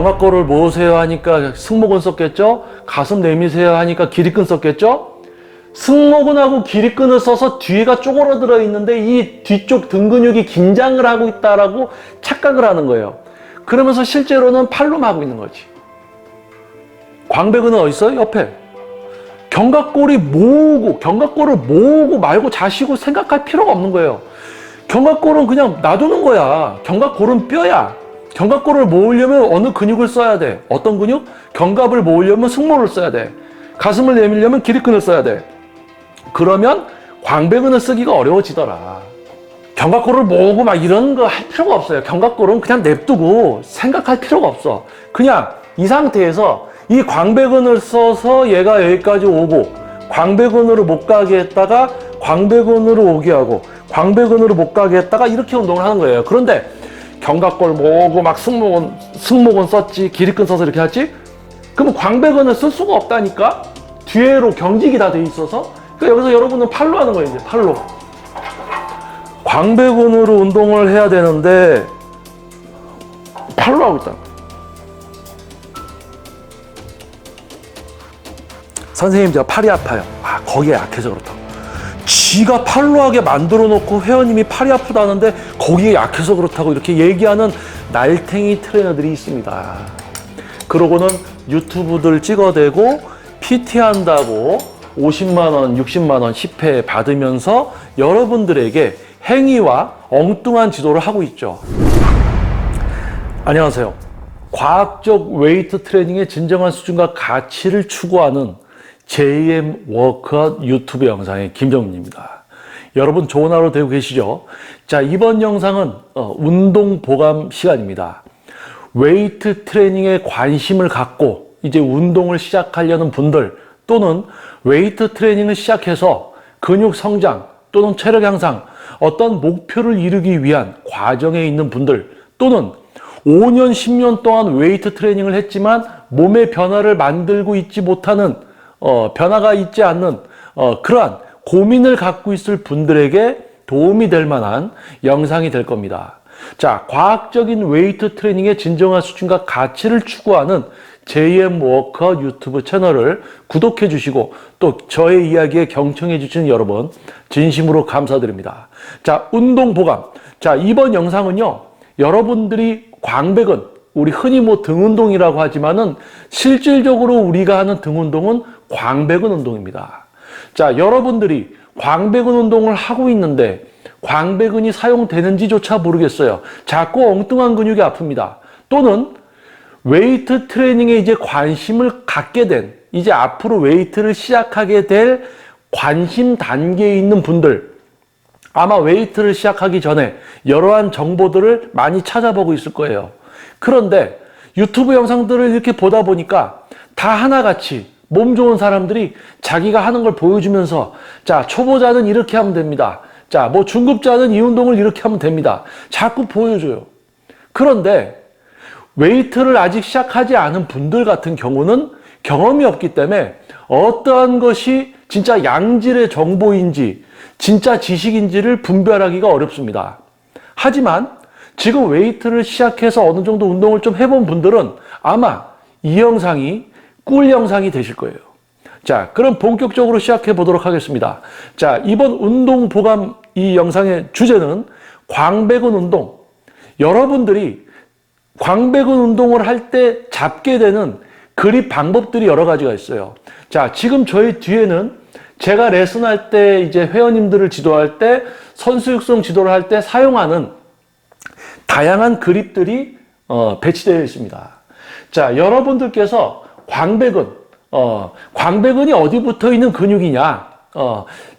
견갑골을 모으세요 하니까 승모근 썼겠죠? 가슴 내미세요 하니까 기립근 썼겠죠? 승모근하고 기립근을 써서 뒤가 쪼그라들어 있는데 이 뒤쪽 등 근육이 긴장을 하고 있다라고 착각을 하는 거예요. 그러면서 실제로는 팔로만 하고 있는 거지. 광배근은 어디 있어요? 옆에. 견갑골을 모으고 말고 자시고 생각할 필요가 없는 거예요. 견갑골은 그냥 놔두는 거야. 견갑골은 뼈야. 견갑골을 모으려면 어느 근육을 써야 돼? 어떤 근육? 견갑을 모으려면 승모를 써야 돼. 가슴을 내밀려면 기립근을 써야 돼. 그러면 광배근을 쓰기가 어려워지더라. 견갑골을 모으고 막 이런 거 할 필요가 없어요. 견갑골은 그냥 냅두고 생각할 필요가 없어. 그냥 이 상태에서 이 광배근을 써서 얘가 여기까지 오고 광배근으로 못 가게 했다가 광배근으로 오게 하고 광배근으로 못 가게 했다가 이렇게 운동을 하는 거예요. 그런데 견갑골 모으고 막 승모근 썼지, 기립근 써서 이렇게 하지? 그러면 광배근을 쓸 수가 없다니까? 뒤로 경직이 다 돼 있어서. 그러니까 여기서 여러분은 팔로 하는 거예요, 이제 팔로. 광배근으로 운동을 해야 되는데 팔로 하고 있다. 선생님, 저 팔이 아파요. 아, 거기에 약해서 그렇다고. 지가 팔로 하게 만들어 놓고 회원님이 팔이 아프다는데 거기에 약해서 그렇다고 이렇게 얘기하는 날탱이 트레이너들이 있습니다. 그러고는 유튜브들 찍어대고 PT 한다고 50만원, 60만원 10회 받으면서 여러분들에게 행위와 엉뚱한 지도를 하고 있죠. 안녕하세요. 과학적 웨이트 트레이닝의 진정한 수준과 가치를 추구하는 JM 워크아웃 유튜브 영상의 김정민입니다. 여러분 좋은 하루 되고 계시죠? 자, 이번 영상은 운동 보강 시간입니다. 웨이트 트레이닝에 관심을 갖고 이제 운동을 시작하려는 분들 또는 웨이트 트레이닝을 시작해서 근육 성장 또는 체력 향상 어떤 목표를 이루기 위한 과정에 있는 분들 또는 5년, 10년 동안 웨이트 트레이닝을 했지만 몸의 변화를 만들고 있지 못하는 변화가 있지 않는 그러한 고민을 갖고 있을 분들에게 도움이 될 만한 영상이 될 겁니다. 자, 과학적인 웨이트 트레이닝의 진정한 수준과 가치를 추구하는 JM 워크아웃 유튜브 채널을 구독해 주시고 또 저의 이야기에 경청해 주시는 여러분 진심으로 감사드립니다. 자, 운동 보강. 자, 이번 영상은요, 여러분들이 광배근, 우리 흔히 등 운동이라고 하지만은 실질적으로 우리가 하는 등 운동은 광배근 운동입니다. 자, 여러분들이 광배근 운동을 하고 있는데 광배근이 사용되는지조차 모르겠어요. 자꾸 엉뚱한 근육이 아픕니다. 또는 웨이트 트레이닝에 이제 관심을 갖게 된, 이제 앞으로 웨이트를 시작하게 될 관심 단계에 있는 분들, 아마 웨이트를 시작하기 전에 여러한 정보들을 많이 찾아보고 있을 거예요. 그런데 유튜브 영상들을 이렇게 보다 보니까 다 하나같이 몸 좋은 사람들이 자기가 하는 걸 보여주면서 자, 초보자는 이렇게 하면 됩니다. 자, 뭐 중급자는 이 운동을 이렇게 하면 됩니다. 자꾸 보여줘요. 그런데 웨이트를 아직 시작하지 않은 분들 같은 경우는 경험이 없기 때문에 어떠한 것이 진짜 양질의 정보인지 진짜 지식인지를 분별하기가 어렵습니다. 하지만 지금 웨이트를 시작해서 어느 정도 운동을 좀 해본 분들은 아마 이 영상이 꿀 영상이 되실 거예요. 자, 그럼 본격적으로 시작해 보도록 하겠습니다. 자, 이번 운동 보강 이 영상의 주제는 광배근 운동. 여러분들이 광배근 운동을 할 때 잡게 되는 그립 방법들이 여러 가지가 있어요. 자, 지금 저희 뒤에는 제가 레슨할 때 이제 회원님들을 지도할 때 선수 육성 지도를 할 때 사용하는 다양한 그립들이 배치되어 있습니다. 자, 여러분들께서 광배근이 어디 붙어 있는 근육이냐,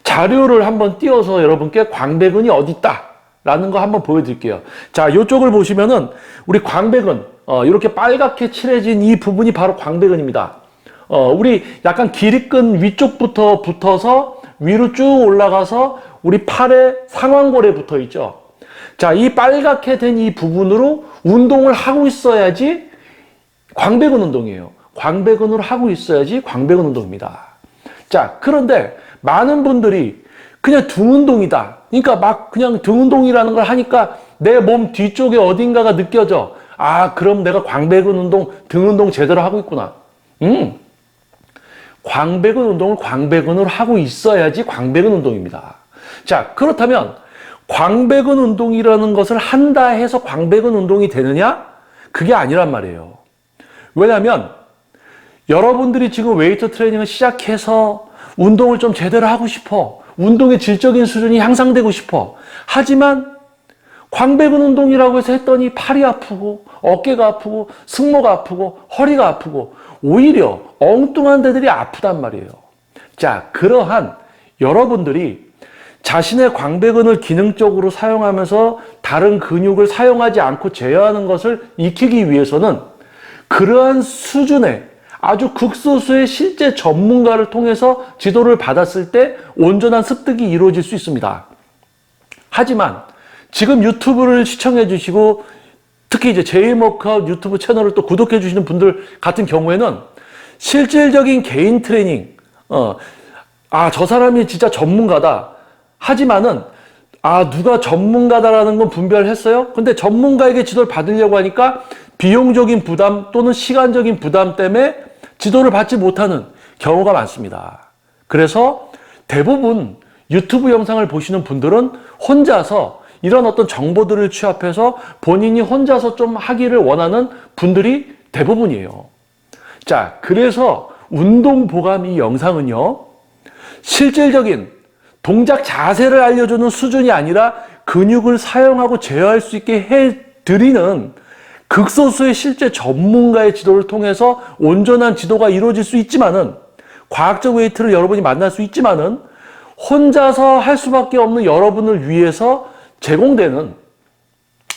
자료를 한번 띄워서 여러분께 광배근이 어디 있다 라는 거 한번 보여드릴게요. 자, 이쪽을 보시면은 우리 광배근, 이렇게 빨갛게 칠해진 이 부분이 바로 광배근입니다. 우리 약간 기립근 위쪽부터 붙어서 위로 쭉 올라가서 우리 팔의 상완골에 붙어 있죠. 자, 이 빨갛게 된 이 부분으로 운동을 하고 있어야지 광배근 운동이에요. 광배근으로 하고 있어야지 광배근 운동입니다. 자, 그런데 많은 분들이 그냥 등 운동이다. 그러니까 막 그냥 등 운동이라는 걸 하니까 내 몸 뒤쪽에 어딘가가 느껴져. 아, 그럼 내가 광배근 운동, 등 운동 제대로 하고 있구나. 광배근 운동을 광배근으로 하고 있어야지 광배근 운동입니다. 자, 그렇다면 광배근 운동이라는 것을 한다 해서 광배근 운동이 되느냐? 그게 아니란 말이에요. 왜냐하면 여러분들이 지금 웨이트 트레이닝을 시작해서 운동을 좀 제대로 하고 싶어. 운동의 질적인 수준이 향상되고 싶어. 하지만 광배근 운동이라고 해서 했더니 팔이 아프고 어깨가 아프고 승모가 아프고 허리가 아프고 오히려 엉뚱한 데들이 아프단 말이에요. 자, 그러한 여러분들이 자신의 광배근을 기능적으로 사용하면서 다른 근육을 사용하지 않고 제어하는 것을 익히기 위해서는 그러한 수준의 아주 극소수의 실제 전문가를 통해서 지도를 받았을 때 온전한 습득이 이루어질 수 있습니다. 하지만 지금 유튜브를 시청해 주시고 특히 이제 JM워크아웃 유튜브 채널을 또 구독해 주시는 분들 같은 경우에는 실질적인 개인 트레이닝, 저 사람이 진짜 전문가다. 하지만은, 누가 전문가다라는 건 분별했어요? 근데 전문가에게 지도를 받으려고 하니까 비용적인 부담 또는 시간적인 부담 때문에 지도를 받지 못하는 경우가 많습니다. 그래서 대부분 유튜브 영상을 보시는 분들은 혼자서 이런 어떤 정보들을 취합해서 본인이 혼자서 좀 하기를 원하는 분들이 대부분이에요. 자, 그래서 운동보감 이 영상은요, 실질적인 동작 자세를 알려주는 수준이 아니라 근육을 사용하고 제어할 수 있게 해드리는 극소수의 실제 전문가의 지도를 통해서 온전한 지도가 이루어질 수 있지만은, 과학적 웨이트를 여러분이 만날 수 있지만은, 혼자서 할 수밖에 없는 여러분을 위해서 제공되는,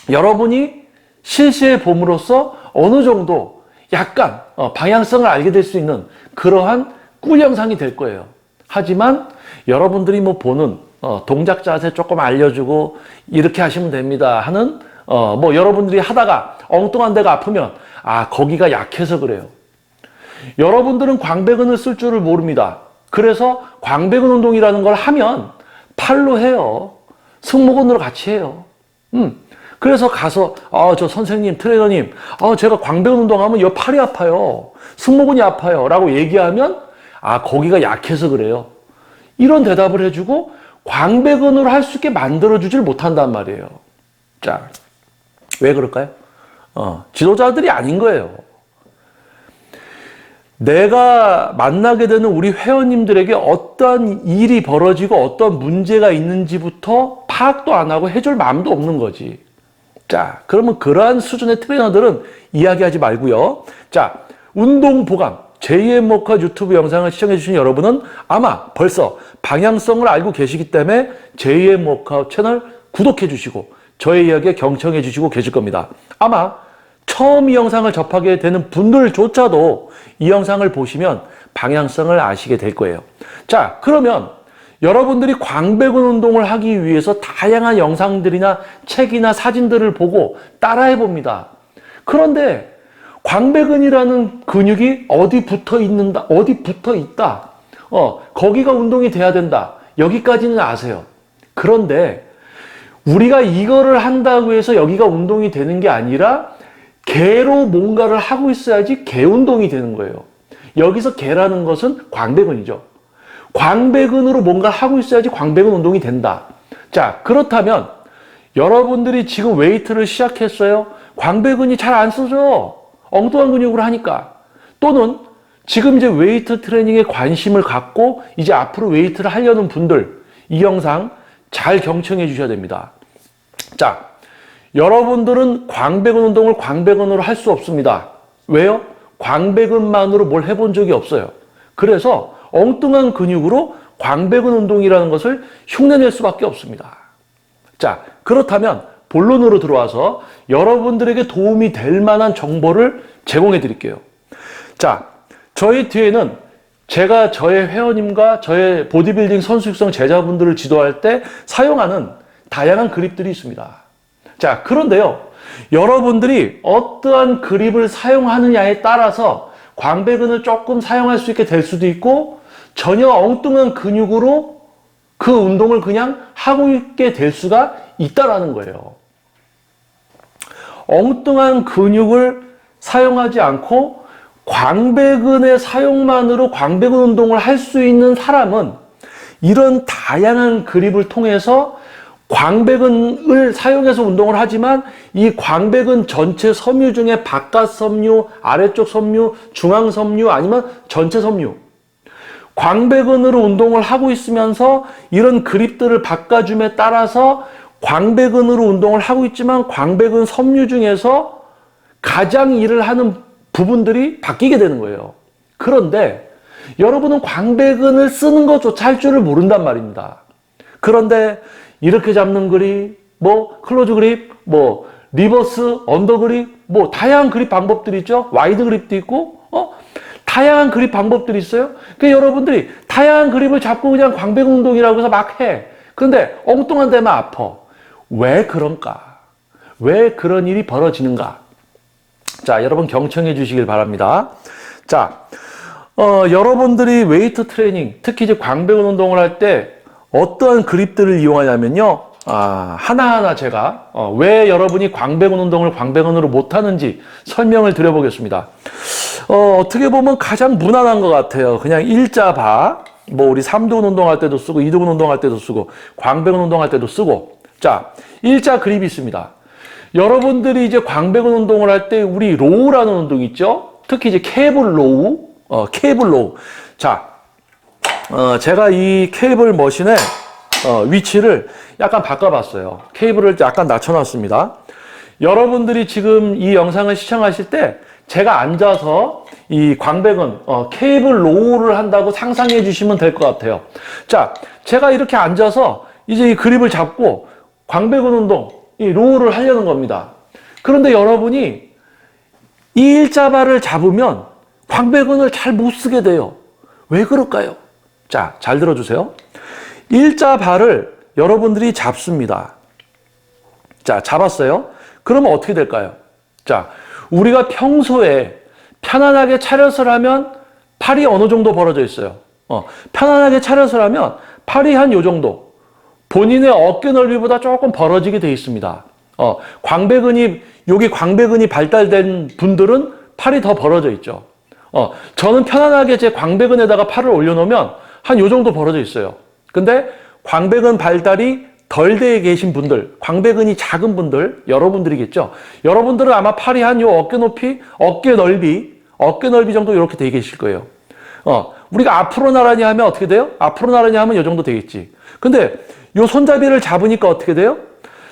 여러분이 실시해 봄으로써 어느 정도 약간 방향성을 알게 될 수 있는 그러한 꿀 영상이 될 거예요. 하지만 여러분들이 보는 동작 자세 조금 알려주고 이렇게 하시면 됩니다 하는 여러분들이 하다가 엉뚱한 데가 아프면 거기가 약해서 그래요. 여러분들은 광배근을 쓸 줄을 모릅니다. 그래서 광배근 운동이라는 걸 하면 팔로 해요. 승모근으로 같이 해요. 그래서 가서 저 선생님, 트레이너님, 제가 광배근 운동하면 이 팔이 아파요. 승모근이 아파요. 라고 얘기하면 거기가 약해서 그래요. 이런 대답을 해주고 광배근으로 할 수 있게 만들어주질 못한단 말이에요. 자, 왜 그럴까요? 지도자들이 아닌 거예요. 내가 만나게 되는 우리 회원님들에게 어떠한 일이 벌어지고 어떤 문제가 있는지부터 파악도 안 하고 해줄 마음도 없는 거지. 자, 그러면 그러한 수준의 트레이너들은 이야기하지 말고요. 자, 운동보감, JM워크아웃 유튜브 영상을 시청해 주신 여러분은 아마 벌써 방향성을 알고 계시기 때문에 JM워크아웃 채널 구독해 주시고 저의 이야기에 경청해 주시고 계실 겁니다. 아마 처음 이 영상을 접하게 되는 분들조차도 이 영상을 보시면 방향성을 아시게 될 거예요. 자, 그러면 여러분들이 광배근 운동을 하기 위해서 다양한 영상들이나 책이나 사진들을 보고 따라해 봅니다. 그런데 광배근이라는 근육이 어디 붙어 있는다, 어디 붙어 있다, 거기가 운동이 돼야 된다, 여기까지는 아세요. 그런데 우리가 이거를 한다고 해서 여기가 운동이 되는 게 아니라 개로 뭔가를 하고 있어야지 개 운동이 되는 거예요. 여기서 개라는 것은 광배근이죠. 광배근으로 뭔가 하고 있어야지 광배근 운동이 된다. 자, 그렇다면 여러분들이 지금 웨이트를 시작했어요. 광배근이 잘 안 써져. 엉뚱한 근육으로 하니까. 또는 지금 이제 웨이트 트레이닝에 관심을 갖고 이제 앞으로 웨이트를 하려는 분들, 이 영상 잘 경청해 주셔야 됩니다. 자, 여러분들은 광배근 운동을 광배근으로 할 수 없습니다. 왜요? 광배근만으로 뭘 해본 적이 없어요. 그래서 엉뚱한 근육으로 광배근 운동이라는 것을 흉내낼 수밖에 없습니다. 자, 그렇다면 본론으로 들어와서 여러분들에게 도움이 될 만한 정보를 제공해 드릴게요. 자, 저희 뒤에는 제가 저의 회원님과 저의 보디빌딩 선수 육성 제자분들을 지도할 때 사용하는 다양한 그립들이 있습니다. 자, 그런데요, 여러분들이 어떠한 그립을 사용하느냐에 따라서 광배근을 조금 사용할 수 있게 될 수도 있고 전혀 엉뚱한 근육으로 그 운동을 그냥 하고 있게 될 수가 있다라는 거예요. 엉뚱한 근육을 사용하지 않고 광배근의 사용만으로 광배근 운동을 할 수 있는 사람은 이런 다양한 그립을 통해서 광배근을 사용해서 운동을 하지만 이 광배근 전체 섬유 중에 바깥 섬유, 아래쪽 섬유, 중앙 섬유 아니면 전체 섬유, 광배근으로 운동을 하고 있으면서 이런 그립들을 바꿔줌에 따라서 광배근으로 운동을 하고 있지만 광배근 섬유 중에서 가장 일을 하는 부분들이 바뀌게 되는 거예요. 그런데 여러분은 광배근을 쓰는 것조차 할 줄을 모른단 말입니다. 그런데 이렇게 잡는 그립, 뭐 클로즈 그립, 뭐 리버스, 언더 그립, 뭐 다양한 그립 방법들이 있죠. 와이드 그립도 있고, 다양한 그립 방법들이 있어요. 그러니까 여러분들이 다양한 그립을 잡고 그냥 광배근 운동이라고 해서 막 해. 그런데 엉뚱한 데만 아파. 왜 그런가? 왜 그런 일이 벌어지는가? 자, 여러분 경청해 주시길 바랍니다. 자, 여러분들이 웨이트 트레이닝, 특히 이제 광배근 운동을 할 때 어떠한 그립들을 이용하냐면요. 하나하나 제가 왜 여러분이 광배근 운동을 광배근으로 못하는지 설명을 드려보겠습니다. 어떻게 보면 가장 무난한 것 같아요. 그냥 일자바, 뭐 우리 3두근 운동할 때도 쓰고 2두근 운동할 때도 쓰고 광배근 운동할 때도 쓰고. 자, 일자 그립이 있습니다. 여러분들이 이제 광배근 운동을 할 때 우리 로우라는 운동 있죠? 특히 이제 케이블 로우, 케이블 로우. 자, 제가 이 케이블 머신의 위치를 약간 바꿔봤어요. 케이블을 약간 낮춰놨습니다. 여러분들이 지금 이 영상을 시청하실 때 제가 앉아서 이 광배근 케이블 로우를 한다고 상상해 주시면 될 것 같아요. 자, 제가 이렇게 앉아서 이제 이 그립을 잡고 광배근 운동, 이 로우를 하려는 겁니다. 그런데 여러분이 이 일자바를 잡으면 광배근을 잘 못 쓰게 돼요. 왜 그럴까요? 자, 잘 들어주세요. 일자바를 여러분들이 잡습니다. 자, 잡았어요. 그러면 어떻게 될까요? 자, 우리가 평소에 편안하게 차렷을 하면 팔이 어느 정도 벌어져 있어요. 편안하게 차렷을 하면 팔이 한 요 정도. 본인의 어깨 넓이보다 조금 벌어지게 돼 있습니다. 여기 광배근이 발달된 분들은 팔이 더 벌어져 있죠. 저는 편안하게 제 광배근에다가 팔을 올려놓으면 한 요 정도 벌어져 있어요. 근데 광배근 발달이 덜 돼 계신 분들, 광배근이 작은 분들, 여러분들이겠죠. 여러분들은 아마 팔이 한 요 어깨 높이, 어깨 넓이 정도 이렇게 돼 계실 거예요. 우리가 앞으로 나란히 하면 어떻게 돼요? 앞으로 나란히 하면 요 정도 되겠지. 근데 요 손잡이를 잡으니까 어떻게 돼요?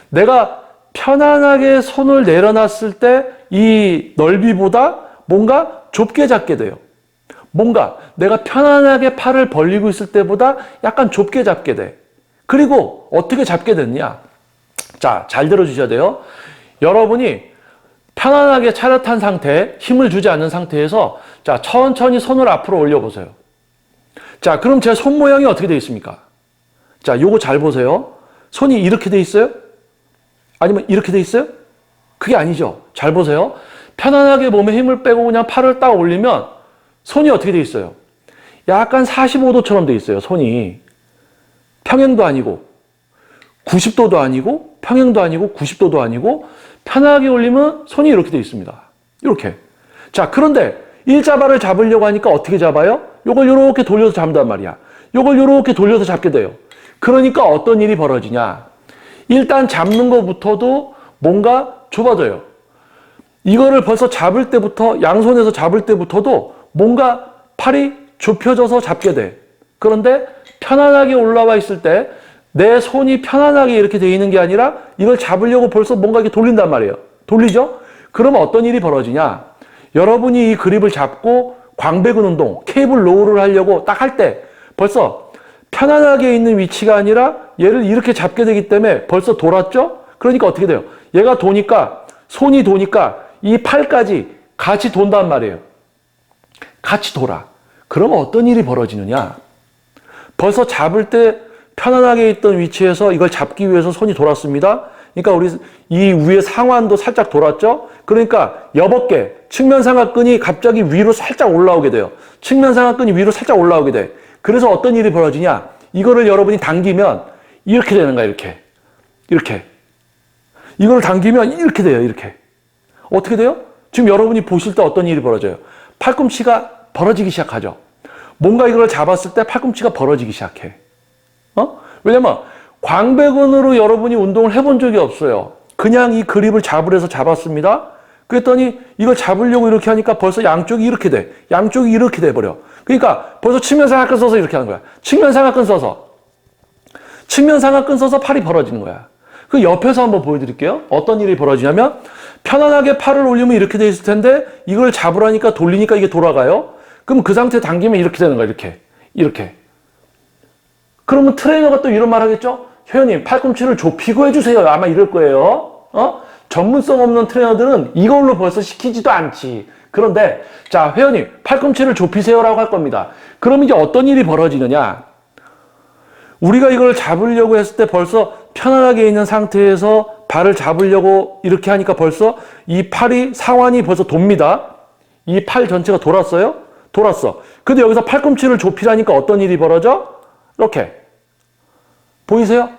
내가 편안하게 손을 내려놨을 때 이 넓이보다 뭔가 좁게 잡게 돼요. 뭔가 내가 편안하게 팔을 벌리고 있을 때보다 약간 좁게 잡게 돼. 그리고 어떻게 잡게 됐냐? 자, 잘 들어주셔야 돼요. 여러분이 편안하게 차렷한 상태, 힘을 주지 않는 상태에서 자, 천천히 손을 앞으로 올려보세요. 자, 그럼 제 손 모양이 어떻게 되어 있습니까? 자, 요거 잘 보세요. 손이 이렇게 돼 있어요? 아니면 이렇게 돼 있어요? 그게 아니죠. 잘 보세요. 편안하게 몸에 힘을 빼고 그냥 팔을 딱 올리면 손이 어떻게 돼 있어요? 약간 45도처럼 돼 있어요. 손이. 평행도 아니고 90도도 아니고 평행도 아니고 90도도 아니고 편하게 올리면 손이 이렇게 돼 있습니다. 이렇게. 자, 그런데 일자바를 잡으려고 하니까 어떻게 잡아요? 요걸 이렇게 돌려서 잡는단 말이야. 요걸 이렇게 돌려서 잡게 돼요. 그러니까 어떤 일이 벌어지냐? 일단 잡는 것부터도 뭔가 좁아져요. 이거를 벌써 잡을 때부터, 양손에서 잡을 때부터도 뭔가 팔이 좁혀져서 잡게 돼. 그런데 편안하게 올라와 있을 때 내 손이 편안하게 이렇게 돼 있는 게 아니라 이걸 잡으려고 벌써 뭔가 이렇게 돌린단 말이에요. 돌리죠? 그러면 어떤 일이 벌어지냐? 여러분이 이 그립을 잡고 광배근 운동, 케이블 로우를 하려고 딱 할 때 벌써 편안하게 있는 위치가 아니라 얘를 이렇게 잡게 되기 때문에 벌써 돌았죠? 그러니까 어떻게 돼요? 얘가 도니까, 손이 도니까 이 팔까지 같이 돈단 말이에요. 같이 돌아. 그러면 어떤 일이 벌어지느냐? 벌써 잡을 때 편안하게 있던 위치에서 이걸 잡기 위해서 손이 돌았습니다. 그러니까 우리 이 위에 상완도 살짝 돌았죠? 그러니까 여벗게 측면 상하근이 갑자기 위로 살짝 올라오게 돼요. 측면 상하근이 위로 살짝 올라오게 돼. 그래서 어떤 일이 벌어지냐? 이거를 여러분이 당기면 이렇게 되는 거야, 이렇게. 이렇게. 이걸 당기면 이렇게 돼요, 이렇게. 어떻게 돼요? 지금 여러분이 보실 때 어떤 일이 벌어져요? 팔꿈치가 벌어지기 시작하죠. 뭔가 이걸 잡았을 때 팔꿈치가 벌어지기 시작해. 왜냐면 광배근으로 여러분이 운동을 해본 적이 없어요. 그냥 이 그립을 잡으려서 잡았습니다. 그랬더니 이걸 잡으려고 이렇게 하니까 벌써 양쪽이 이렇게 돼. 양쪽이 이렇게 돼버려. 그러니까 벌써 측면상하근 써서 이렇게 하는 거야. 측면상하근 써서 팔이 벌어지는 거야. 그 옆에서 한번 보여드릴게요. 어떤 일이 벌어지냐면 편안하게 팔을 올리면 이렇게 돼 있을 텐데 이걸 잡으라니까 돌리니까 이게 돌아가요. 그럼 그 상태에 당기면 이렇게 되는 거야. 이렇게. 그러면 트레이너가 또 이런 말 하겠죠? 회원님, 팔꿈치를 좁히고 해주세요. 아마 이럴 거예요. 전문성 없는 트레이너들은 이걸로 벌써 시키지도 않지. 그런데, 자, 회원님, 팔꿈치를 좁히세요라고 할 겁니다. 그럼 이제 어떤 일이 벌어지느냐? 우리가 이걸 잡으려고 했을 때 벌써 편안하게 있는 상태에서 발을 잡으려고 이렇게 하니까 벌써 이 팔이, 상완이 벌써 돕니다. 이 팔 전체가 돌았어요? 돌았어. 근데 여기서 팔꿈치를 좁히라니까 어떤 일이 벌어져? 이렇게. 보이세요?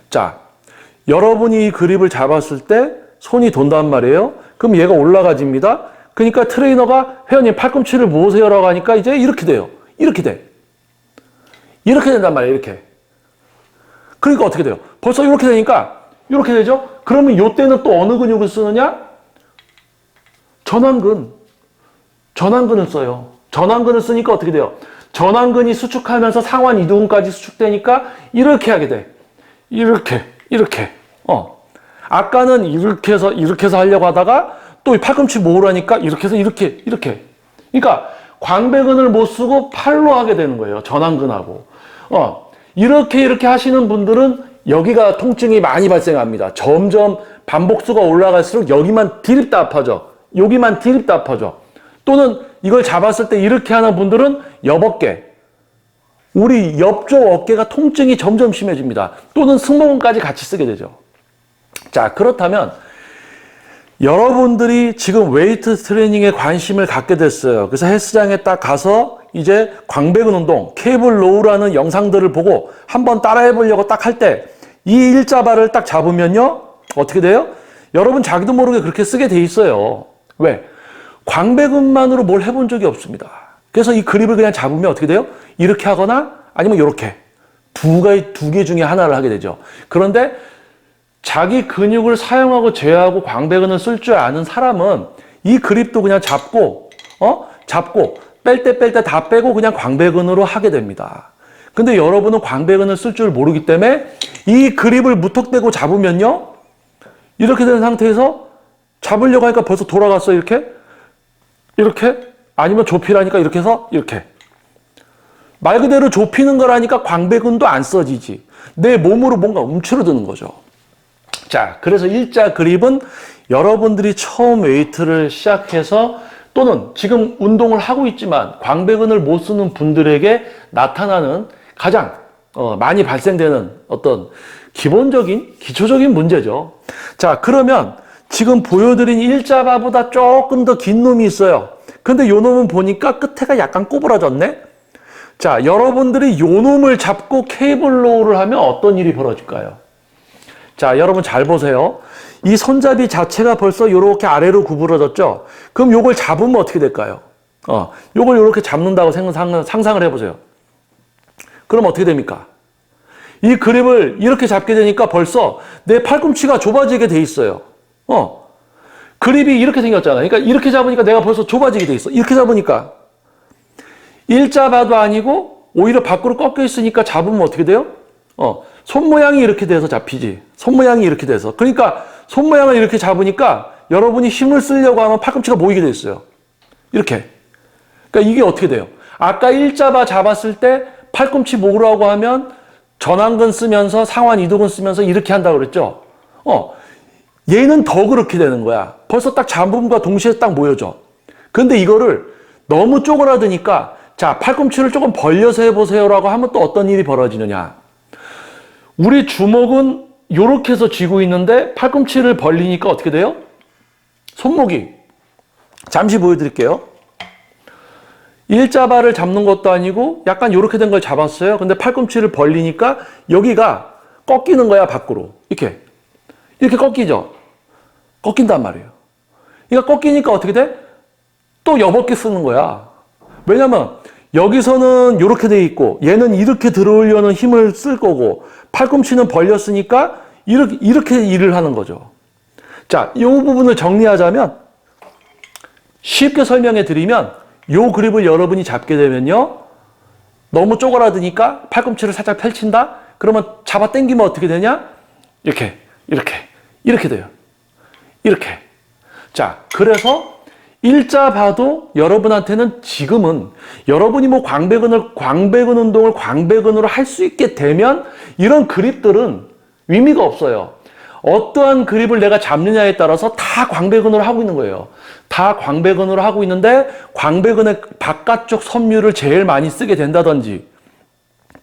자, 여러분이 이 그립을 잡았을 때 손이 돈단 말이에요. 그럼 얘가 올라가집니다. 그러니까 트레이너가 회원님 팔꿈치를 모으세요라고 하니까 이제 이렇게 돼요. 이렇게 돼. 이렇게 된단 말이에요. 이렇게. 그러니까 어떻게 돼요? 벌써 이렇게 되니까 이렇게 되죠? 그러면 이때는 또 어느 근육을 쓰느냐? 전완근을 써요. 전완근을 쓰니까 어떻게 돼요? 전완근이 수축하면서 상완 이두근까지 수축되니까 이렇게 하게 돼. 이렇게. 아까는 이렇게 해서 하려고 하다가 또 팔꿈치 모으라니까 이렇게 해서 이렇게. 그러니까 광배근을 못 쓰고 팔로 하게 되는 거예요. 전완근하고. 이렇게 하시는 분들은 여기가 통증이 많이 발생합니다. 점점 반복수가 올라갈수록 여기만 디립다 아파져. 여기만 디립다 아파져. 또는 이걸 잡았을 때 이렇게 하는 분들은 옆어깨, 우리 옆쪽 어깨가 통증이 점점 심해집니다. 또는 승모근까지 같이 쓰게 되죠. 자, 그렇다면 여러분들이 지금 웨이트 트레이닝에 관심을 갖게 됐어요. 그래서 헬스장에 딱 가서 이제 광배근 운동, 케이블 로우라는 영상들을 보고 한번 따라해 보려고 딱 할 때 이 일자발을 딱 잡으면요. 어떻게 돼요? 여러분 자기도 모르게 그렇게 쓰게 돼 있어요. 왜? 광배근만으로 뭘 해본 적이 없습니다. 그래서 이 그립을 그냥 잡으면 어떻게 돼요? 이렇게 하거나 아니면 이렇게 두 개 중에 하나를 하게 되죠. 그런데 자기 근육을 사용하고 제어하고 광배근을 쓸 줄 아는 사람은 이 그립도 그냥 잡고 뺄 때 다 빼고 그냥 광배근으로 하게 됩니다. 근데 여러분은 광배근을 쓸 줄 모르기 때문에 이 그립을 무턱대고 잡으면요. 이렇게 된 상태에서 잡으려고 하니까 벌써 돌아갔어. 이렇게 아니면 좁히라니까 이렇게 해서 이렇게. 말 그대로 좁히는 거라니까 광배근도 안 써지지. 내 몸으로 뭔가 움츠러드는 거죠. 자, 그래서 일자 그립은 여러분들이 처음 웨이트를 시작해서 또는 지금 운동을 하고 있지만 광배근을 못 쓰는 분들에게 나타나는 가장 많이 발생되는 어떤 기초적인 문제죠. 자, 그러면 지금 보여드린 일자바보다 조금 더 긴 놈이 있어요. 근데 요 놈은 보니까 끝에가 약간 꼬부라졌네? 자, 여러분들이 요 놈을 잡고 케이블 로우를 하면 어떤 일이 벌어질까요? 자, 여러분 잘 보세요. 이 손잡이 자체가 벌써 요렇게 아래로 구부러졌죠? 그럼 요걸 잡으면 어떻게 될까요? 요걸 요렇게 잡는다고 상상을 해보세요. 그럼 어떻게 됩니까? 이 그립을 이렇게 잡게 되니까 벌써 내 팔꿈치가 좁아지게 돼 있어요. 그립이 이렇게 생겼잖아. 그러니까 이렇게 잡으니까 내가 벌써 좁아지게 돼 있어. 이렇게 잡으니까. 일자바도 아니고 오히려 밖으로 꺾여 있으니까 잡으면 어떻게 돼요? 손 모양이 이렇게 돼서 잡히지. 손 모양이 이렇게 돼서. 그러니까 손 모양을 이렇게 잡으니까 여러분이 힘을 쓰려고 하면 팔꿈치가 모이게 돼 있어요. 이렇게. 그러니까 이게 어떻게 돼요? 아까 일자바 잡았을 때 팔꿈치 모으라고 하면 전완근 쓰면서 상완 이두근 쓰면서 이렇게 한다고 그랬죠? 얘는 더 그렇게 되는 거야. 벌써 딱 잡음과 동시에 딱 모여져. 근데 이거를 너무 쪼그라드니까 자, 팔꿈치를 조금 벌려서 해보세요라고 하면 또 어떤 일이 벌어지느냐. 우리 주먹은 요렇게 해서 쥐고 있는데 팔꿈치를 벌리니까 어떻게 돼요? 손목이. 잠시 보여드릴게요. 일자발을 잡는 것도 아니고 약간 요렇게 된 걸 잡았어요. 근데 팔꿈치를 벌리니까 여기가 꺾이는 거야, 밖으로. 이렇게 꺾이죠? 꺾인단 말이에요. 그러니까 꺾이니까 어떻게 돼? 또 여벗게 쓰는 거야. 왜냐면 여기서는 이렇게 돼 있고 얘는 이렇게 들어오려는 힘을 쓸 거고 팔꿈치는 벌렸으니까 이렇게 일을 하는 거죠. 자, 이 부분을 정리하자면 쉽게 설명해 드리면 이 그립을 여러분이 잡게 되면요. 너무 쪼그라드니까 팔꿈치를 살짝 펼친다? 그러면 잡아 당기면 어떻게 되냐? 이렇게 돼요. 이렇게. 자, 그래서 일자 봐도 여러분한테는 지금은 여러분이 뭐 광배근 운동을 광배근으로 할 수 있게 되면 이런 그립들은 의미가 없어요. 어떠한 그립을 내가 잡느냐에 따라서 다 광배근으로 하고 있는 거예요. 다 광배근으로 하고 있는데 광배근의 바깥쪽 섬유를 제일 많이 쓰게 된다든지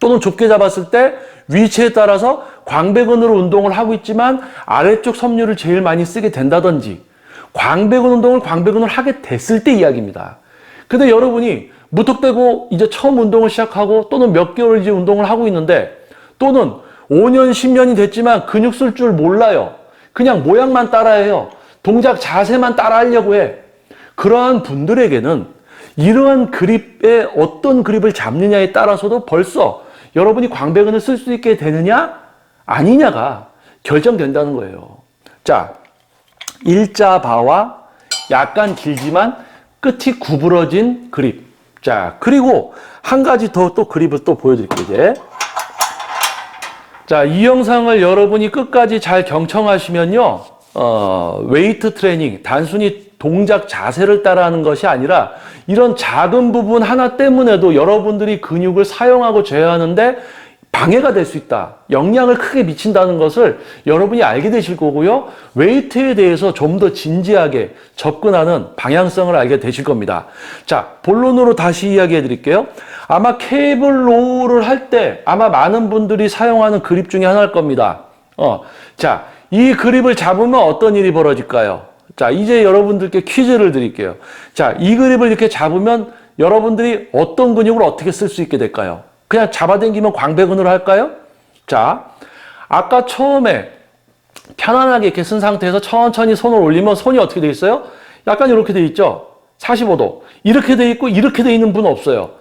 또는 좁게 잡았을 때 위치에 따라서 광배근으로 운동을 하고 있지만 아래쪽 섬유를 제일 많이 쓰게 된다든지 광배근 운동을 광배근으로 하게 됐을 때 이야기입니다. 근데 여러분이 무턱대고 이제 처음 운동을 시작하고 또는 몇 개월 이제 운동을 하고 있는데 또는 5년, 10년이 됐지만 근육 쓸 줄 몰라요. 그냥 모양만 따라해요. 동작 자세만 따라하려고 해. 그러한 분들에게는 이러한 그립에 어떤 그립을 잡느냐에 따라서도 벌써 여러분이 광배근을 쓸 수 있게 되느냐 아니냐가 결정된다는 거예요. 자, 일자바와 약간 길지만 끝이 구부러진 그립. 자, 그리고 한 가지 더 또 그립을 또 보여드릴게요, 이제. 자, 이 영상을 여러분이 끝까지 잘 경청하시면요, 웨이트 트레이닝, 단순히 동작 자세를 따라하는 것이 아니라 이런 작은 부분 하나 때문에도 여러분들이 근육을 사용하고 제어하는데 방해가 될 수 있다. 영향을 크게 미친다는 것을 여러분이 알게 되실 거고요. 웨이트에 대해서 좀 더 진지하게 접근하는 방향성을 알게 되실 겁니다. 자, 본론으로 다시 이야기해 드릴게요. 아마 케이블 로우를 할 때 아마 많은 분들이 사용하는 그립 중에 하나일 겁니다. 자, 이 그립을 잡으면 어떤 일이 벌어질까요? 자, 이제 여러분들께 퀴즈를 드릴게요. 자, 이 그립을 이렇게 잡으면 여러분들이 어떤 근육을 어떻게 쓸 수 있게 될까요? 그냥 잡아당기면 광배근으로 할까요? 자, 아까 처음에 편안하게 이렇게 쓴 상태에서 천천히 손을 올리면 손이 어떻게 돼 있어요? 약간 이렇게 돼 있죠? 45도. 이렇게 돼 있고 이렇게 돼 있는 분 없어요.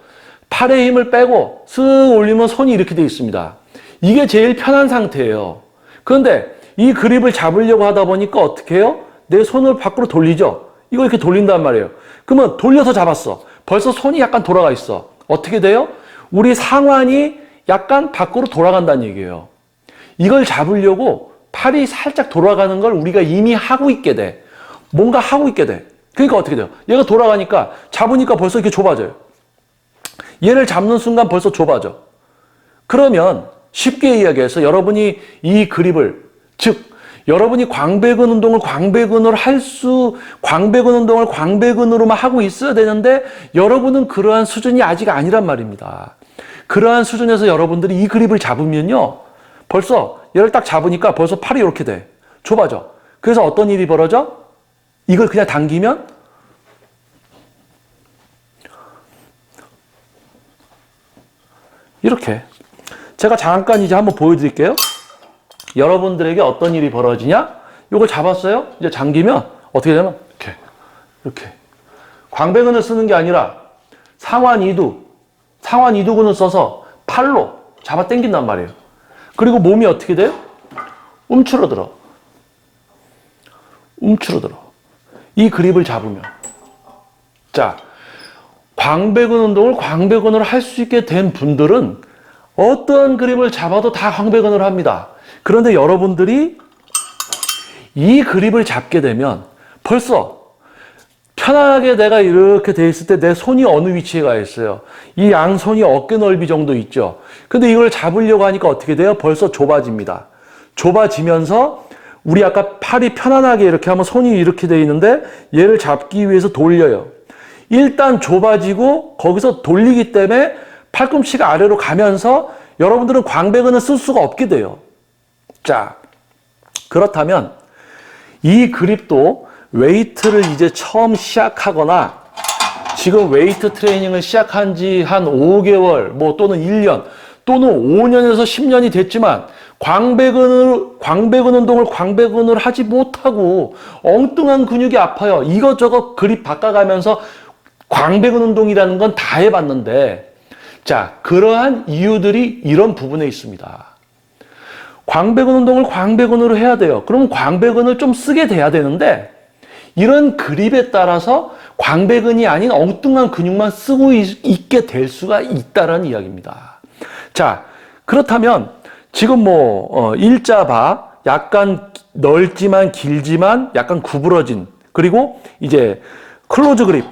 팔에 힘을 빼고 쓱 올리면 손이 이렇게 돼 있습니다. 이게 제일 편한 상태예요. 그런데 이 그립을 잡으려고 하다 보니까 어떻게 해요? 내 손을 밖으로 돌리죠? 이걸 이렇게 돌린단 말이에요. 그러면 돌려서 잡았어. 벌써 손이 약간 돌아가 있어. 어떻게 돼요? 우리 상완이 약간 밖으로 돌아간다는 얘기예요. 이걸 잡으려고 팔이 살짝 돌아가는 걸 우리가 이미 하고 있게 돼. 뭔가 하고 있게 돼. 그러니까 어떻게 돼요? 얘가 돌아가니까 잡으니까 벌써 이렇게 좁아져요. 얘를 잡는 순간 벌써 좁아져. 그러면 쉽게 이야기해서 여러분이 이 그립을, 즉 여러분이 광배근 운동을 광배근으로 광배근 운동을 광배근으로만 하고 있어야 되는데 여러분은 그러한 수준이 아직 아니란 말입니다. 그러한 수준에서 여러분들이 이 그립을 잡으면요, 벌써 얘를 딱 잡으니까 벌써 팔이 이렇게 돼. 좁아져. 그래서 어떤 일이 벌어져? 이걸 그냥 당기면 이렇게. 제가 잠깐 이제 한번 보여드릴게요. 여러분들에게 어떤 일이 벌어지냐? 이걸 잡았어요? 이제 당기면 어떻게 되냐면 이렇게. 광배근을 쓰는 게 아니라 상완 이두근을 써서 팔로 잡아 당긴단 말이에요. 그리고 몸이 어떻게 돼요? 움츠러들어. 이 그립을 잡으면. 자, 광배근 운동을 광배근으로 할 수 있게 된 분들은 어떤 그립을 잡아도 다 광배근으로 합니다. 그런데 여러분들이 이 그립을 잡게 되면 벌써 편하게 내가 이렇게 돼 있을 때 내 손이 어느 위치에 가 있어요. 이 양손이 어깨 넓이 정도 있죠. 근데 이걸 잡으려고 하니까 어떻게 돼요? 벌써 좁아집니다. 좁아지면서 우리 아까 팔이 편안하게 이렇게 하면 손이 이렇게 돼 있는데 얘를 잡기 위해서 돌려요. 일단 좁아지고 거기서 돌리기 때문에 팔꿈치가 아래로 가면서 여러분들은 광배근을 쓸 수가 없게 돼요. 자, 그렇다면 이 그립도 웨이트를 이제 처음 시작하거나 지금 웨이트 트레이닝을 시작한 지 한 5개월 또는 1년 또는 5년에서 10년이 됐지만 광배근 운동을 광배근을 하지 못하고 엉뚱한 근육이 아파요. 이것저것 그립 바꿔가면서 광배근 운동이라는 건 다 해봤는데, 자, 그러한 이유들이 이런 부분에 있습니다. 광배근 운동을 광배근으로 해야 돼요. 그럼 광배근을 좀 쓰게 돼야 되는데, 이런 그립에 따라서 광배근이 아닌 엉뚱한 근육만 쓰고 있게 될 수가 있다는 이야기입니다. 자, 그렇다면 지금 일자바, 약간 넓지만 길지만 약간 구부러진, 그리고 이제 클로즈 그립,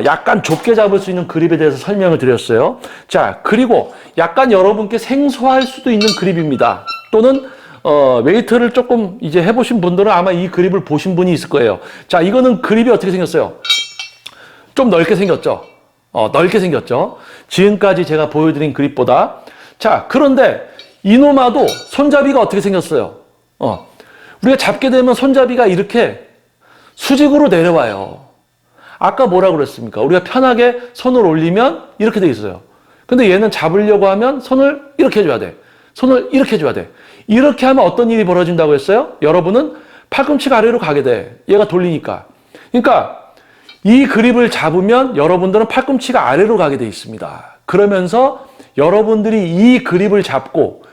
약간 좁게 잡을 수 있는 그립에 대해서 설명을 드렸어요. 자, 그리고 약간 여러분께 생소할 수도 있는 그립입니다. 또는 웨이트를 조금 이제 해보신 분들은 아마 이 그립을 보신 분이 있을 거예요. 자, 이거는 그립이 어떻게 생겼어요? 좀 넓게 생겼죠? 넓게 생겼죠? 지금까지 제가 보여드린 그립보다. 자, 그런데 이노마도 손잡이가 어떻게 생겼어요? 우리가 잡게 되면 손잡이가 이렇게 수직으로 내려와요. 아까 뭐라고 그랬습니까? 우리가 편하게 손을 올리면 이렇게 돼 있어요. 근데 얘는 잡으려고 하면 손을 이렇게 해줘야 돼. 손을 이렇게 해줘야 돼. 이렇게 하면 어떤 일이 벌어진다고 했어요? 여러분은 팔꿈치가 아래로 가게 돼. 얘가 돌리니까. 그러니까 이 그립을 잡으면 여러분들은 팔꿈치가 아래로 가게 돼 있습니다. 그러면서 여러분들이 이 그립을 잡고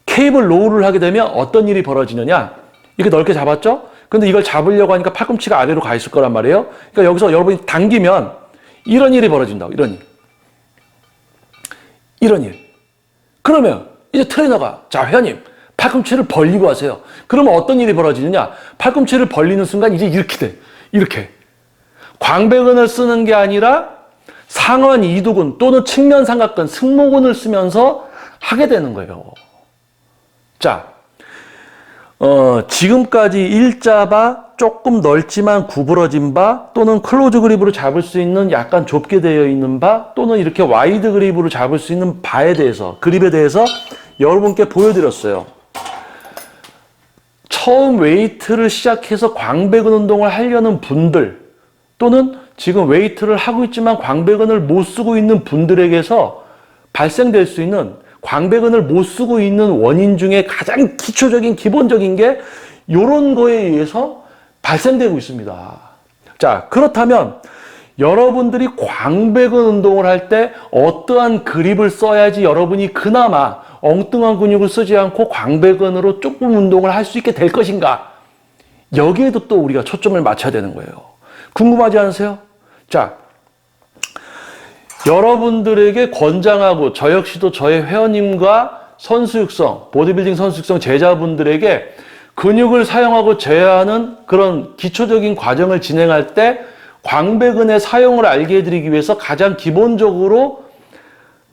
케이블 로우를 하게 되면 어떤 일이 벌어지느냐? 이렇게 넓게 잡았죠? 근데 이걸 잡으려고 하니까 팔꿈치가 아래로 가 있을 거란 말이에요. 그러니까 여기서 여러분이 당기면 이런 일이 벌어진다고. 이런 일. 이런 일. 그러면 이제 트레이너가, 자, 회원님, 팔꿈치를 벌리고 하세요. 그러면 어떤 일이 벌어지느냐? 팔꿈치를 벌리는 순간 이제 이렇게 돼. 이렇게. 광배근을 쓰는 게 아니라 상완 이두근 또는 측면 삼각근, 승모근을 쓰면서 하게 되는 거예요. 자, 지금까지 일자바, 조금 넓지만 구부러진 바, 또는 클로즈 그립으로 잡을 수 있는 약간 좁게 되어 있는 바, 또는 이렇게 와이드 그립으로 잡을 수 있는 바에 대해서, 그립에 대해서 여러분께 보여드렸어요. 처음 웨이트를 시작해서 광배근 운동을 하려는 분들, 또는 지금 웨이트를 하고 있지만 광배근을 못 쓰고 있는 분들에게서 발생될 수 있는, 광배근을 못 쓰고 있는 원인 중에 가장 기초적인 기본적인 게 이런 거에 의해서 발생되고 있습니다. 자, 그렇다면 여러분들이 광배근 운동을 할 때 어떠한 그립을 써야지 여러분이 그나마 엉뚱한 근육을 쓰지 않고 광배근으로 조금 운동을 할 수 있게 될 것인가? 여기에도 또 우리가 초점을 맞춰야 되는 거예요. 궁금하지 않으세요? 자, 여러분들에게 권장하고 저 역시도 저의 회원님과 선수 육성, 보디빌딩 선수 육성 제자분들에게 근육을 사용하고 제어하는 그런 기초적인 과정을 진행할 때 광배근의 사용을 알게 해드리기 위해서 가장 기본적으로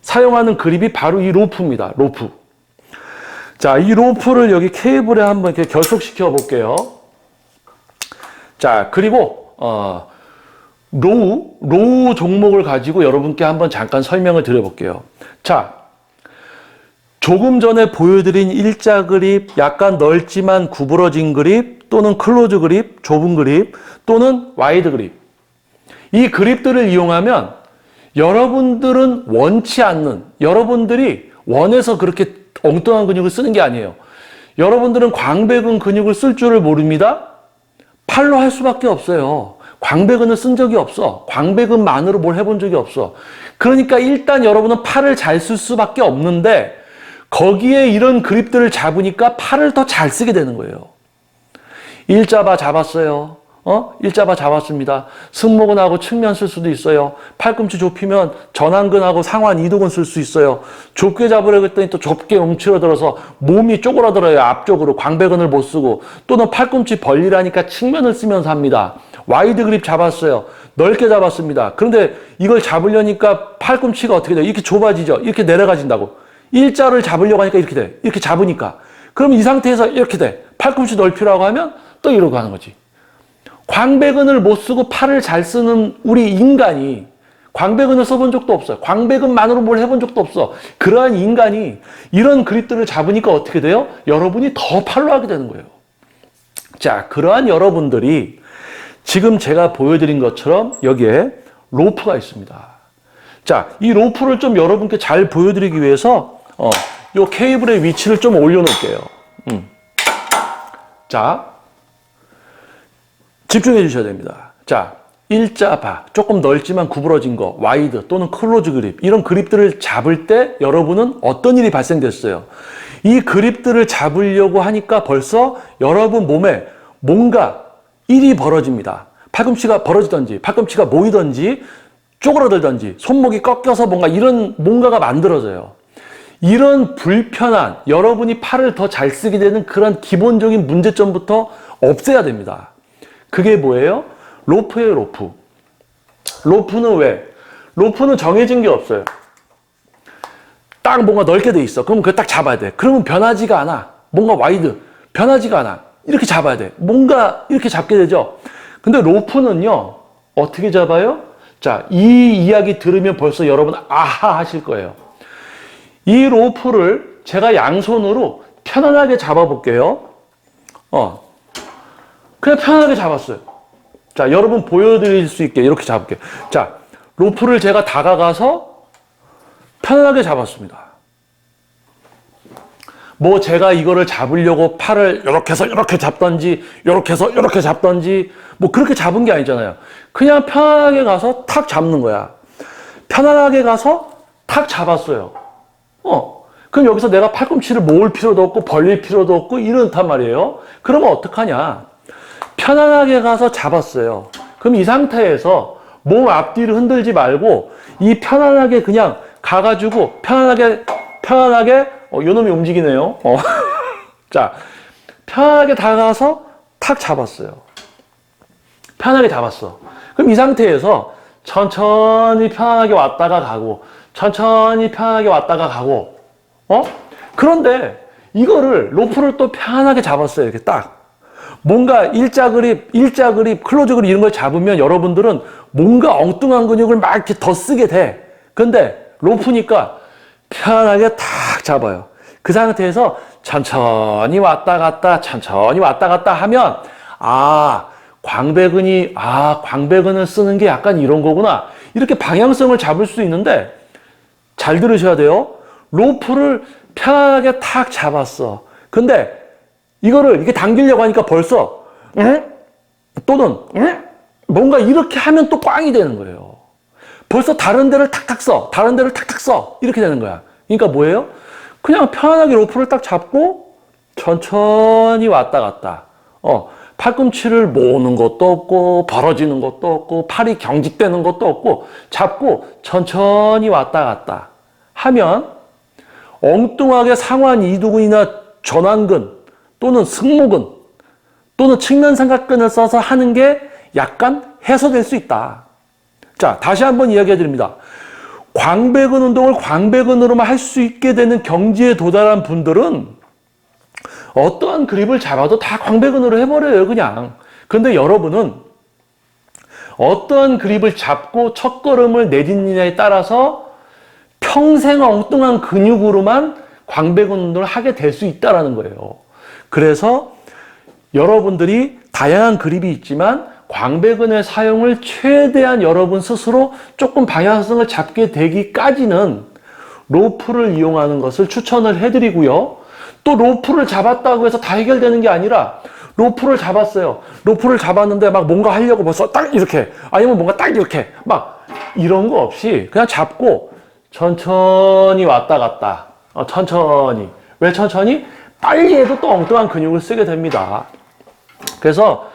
사용하는 그립이 바로 이 로프입니다. 로프. 자, 이 로프를 여기 케이블에 한번 이렇게 결속시켜 볼게요. 자, 그리고 로우 종목을 가지고 여러분께 한번 잠깐 설명을 드려볼게요. 자, 조금 전에 보여드린 일자 그립, 약간 넓지만 구부러진 그립, 또는 클로즈 그립, 좁은 그립, 또는 와이드 그립. 이 그립들을 이용하면 여러분들은 원치 않는, 여러분들이 원해서 그렇게 엉뚱한 근육을 쓰는 게 아니에요. 여러분들은 광배근 근육을 쓸 줄을 모릅니다. 팔로 할 수밖에 없어요. 광배근을 쓴 적이 없어. 광배근만으로 뭘 해본 적이 없어. 그러니까 일단 여러분은 팔을 잘 쓸 수밖에 없는데 거기에 이런 그립들을 잡으니까 팔을 더 잘 쓰게 되는 거예요. 일자바 잡았어요. 일자바 잡았습니다. 승모근하고 측면 쓸 수도 있어요. 팔꿈치 좁히면 전완근하고 상완 이두근 쓸 수 있어요. 좁게 잡으려고 했더니 또 좁게 움츠러들어서 몸이 쪼그라들어요. 앞쪽으로 광배근을 못 쓰고. 또는 팔꿈치 벌리라니까 측면을 쓰면서 합니다. 와이드 그립 잡았어요. 넓게 잡았습니다. 그런데 이걸 잡으려니까 팔꿈치가 어떻게 돼요? 이렇게 좁아지죠. 이렇게 내려가진다고. 일자를 잡으려고 하니까 이렇게 돼. 이렇게 잡으니까. 그럼 이 상태에서 이렇게 돼. 팔꿈치 넓히라고 하면 또 이러고 하는 거지. 광배근을 못 쓰고 팔을 잘 쓰는 우리 인간이 광배근을 써본 적도 없어요. 광배근만으로 뭘 해본 적도 없어. 그러한 인간이 이런 그립들을 잡으니까 어떻게 돼요? 여러분이 더 팔로 하게 되는 거예요. 자, 그러한 여러분들이 지금 제가 보여드린 것처럼 여기에 로프가 있습니다. 자, 이 로프를 좀 여러분께 잘 보여드리기 위해서 요 케이블의 위치를 좀 올려놓을게요. 자, 집중해 주셔야 됩니다. 자, 일자바, 조금 넓지만 구부러진 거, 와이드 또는 클로즈 그립, 이런 그립들을 잡을 때 여러분은 어떤 일이 발생됐어요? 이 그립들을 잡으려고 하니까 벌써 여러분 몸에 뭔가 일이 벌어집니다. 팔꿈치가 벌어지든지, 팔꿈치가 모이든지, 쪼그라들든지, 손목이 꺾여서 뭔가가 만들어져요. 이런 불편한, 여러분이 팔을 더 잘 쓰게 되는 그런 기본적인 문제점부터 없애야 됩니다. 그게 뭐예요? 로프예요, 로프. 로프는 왜? 로프는 정해진 게 없어요. 딱 뭔가 넓게 돼 있어. 그럼 그걸 딱 잡아야 돼. 그러면 변하지가 않아. 뭔가 와이드. 변하지가 않아. 이렇게 잡아야 돼. 뭔가 이렇게 잡게 되죠. 근데 로프는요, 어떻게 잡아요? 자, 이 이야기 들으면 벌써 여러분 아하 하실 거예요. 이 로프를 제가 양손으로 편안하게 잡아볼게요. 그냥 편안하게 잡았어요. 자, 여러분 보여드릴 수 있게 이렇게 잡을게요. 자, 로프를 제가 다가가서 편안하게 잡았습니다. 뭐 제가 이거를 잡으려고 팔을 이렇게 해서 이렇게 잡던지, 이렇게 해서 이렇게 잡던지, 뭐 그렇게 잡은 게 아니잖아요. 그냥 편안하게 가서 탁 잡는 거야. 편안하게 가서 탁 잡았어요. 그럼 여기서 내가 팔꿈치를 모을 필요도 없고 벌릴 필요도 없고 이렇단 말이에요. 그러면 어떡하냐? 편안하게 가서 잡았어요. 그럼 이 상태에서 몸 앞뒤를 흔들지 말고 이 편안하게 그냥 가가지고 편안하게 요놈이 움직이네요. 자, 편하게 다가가서 탁 잡았어요. 편하게 잡았어. 그럼 이 상태에서 천천히 편하게 왔다가 가고, 천천히 편하게 왔다가 가고, 그런데 이거를 로프를 또 편하게 잡았어요. 이렇게 딱. 뭔가 일자 그립, 클로즈 그립 이런 걸 잡으면 여러분들은 뭔가 엉뚱한 근육을 막 이렇게 더 쓰게 돼. 근데 로프니까 편하게 탁 잡아요. 그 상태에서 천천히 왔다 갔다, 천천히 왔다 갔다 하면, 광배근을 쓰는 게 약간 이런 거구나. 이렇게 방향성을 잡을 수 있는데, 잘 들으셔야 돼요. 로프를 편하게 탁 잡았어. 근데 이거를 이렇게 당기려고 하니까 벌써 또는 뭔가 이렇게 하면 또 꽝이 되는 거예요. 벌써 다른 데를 탁탁 써 이렇게 되는 거야. 그러니까 뭐예요? 그냥 편안하게 로프를 딱 잡고 천천히 왔다 갔다. 팔꿈치를 모으는 것도 없고 벌어지는 것도 없고 팔이 경직되는 것도 없고 잡고 천천히 왔다 갔다 하면 엉뚱하게 상완 이두근이나 전완근 또는 승모근 또는 측면 삼각근을 써서 하는 게 약간 해소될 수 있다. 자, 다시 한번 이야기해 드립니다. 광배근 운동을 광배근으로만 할 수 있게 되는 경지에 도달한 분들은 어떠한 그립을 잡아도 다 광배근으로 해버려요, 그냥. 근데 여러분은 어떠한 그립을 잡고 첫걸음을 내딛느냐에 따라서 평생 엉뚱한 근육으로만 광배근 운동을 하게 될 수 있다는 거예요. 그래서 여러분들이 다양한 그립이 있지만 광배근의 사용을 최대한 여러분 스스로 조금 방향성을 잡게 되기까지는 로프를 이용하는 것을 추천을 해드리고요. 또 로프를 잡았다고 해서 다 해결되는 게 아니라 로프를 잡았어요. 로프를 잡았는데 막 뭔가 하려고 벌써 딱 이렇게 아니면 뭔가 딱 이렇게 막 이런 거 없이 그냥 잡고 천천히 왔다 갔다 천천히. 왜 천천히? 빨리 해도 또 엉뚱한 근육을 쓰게 됩니다. 그래서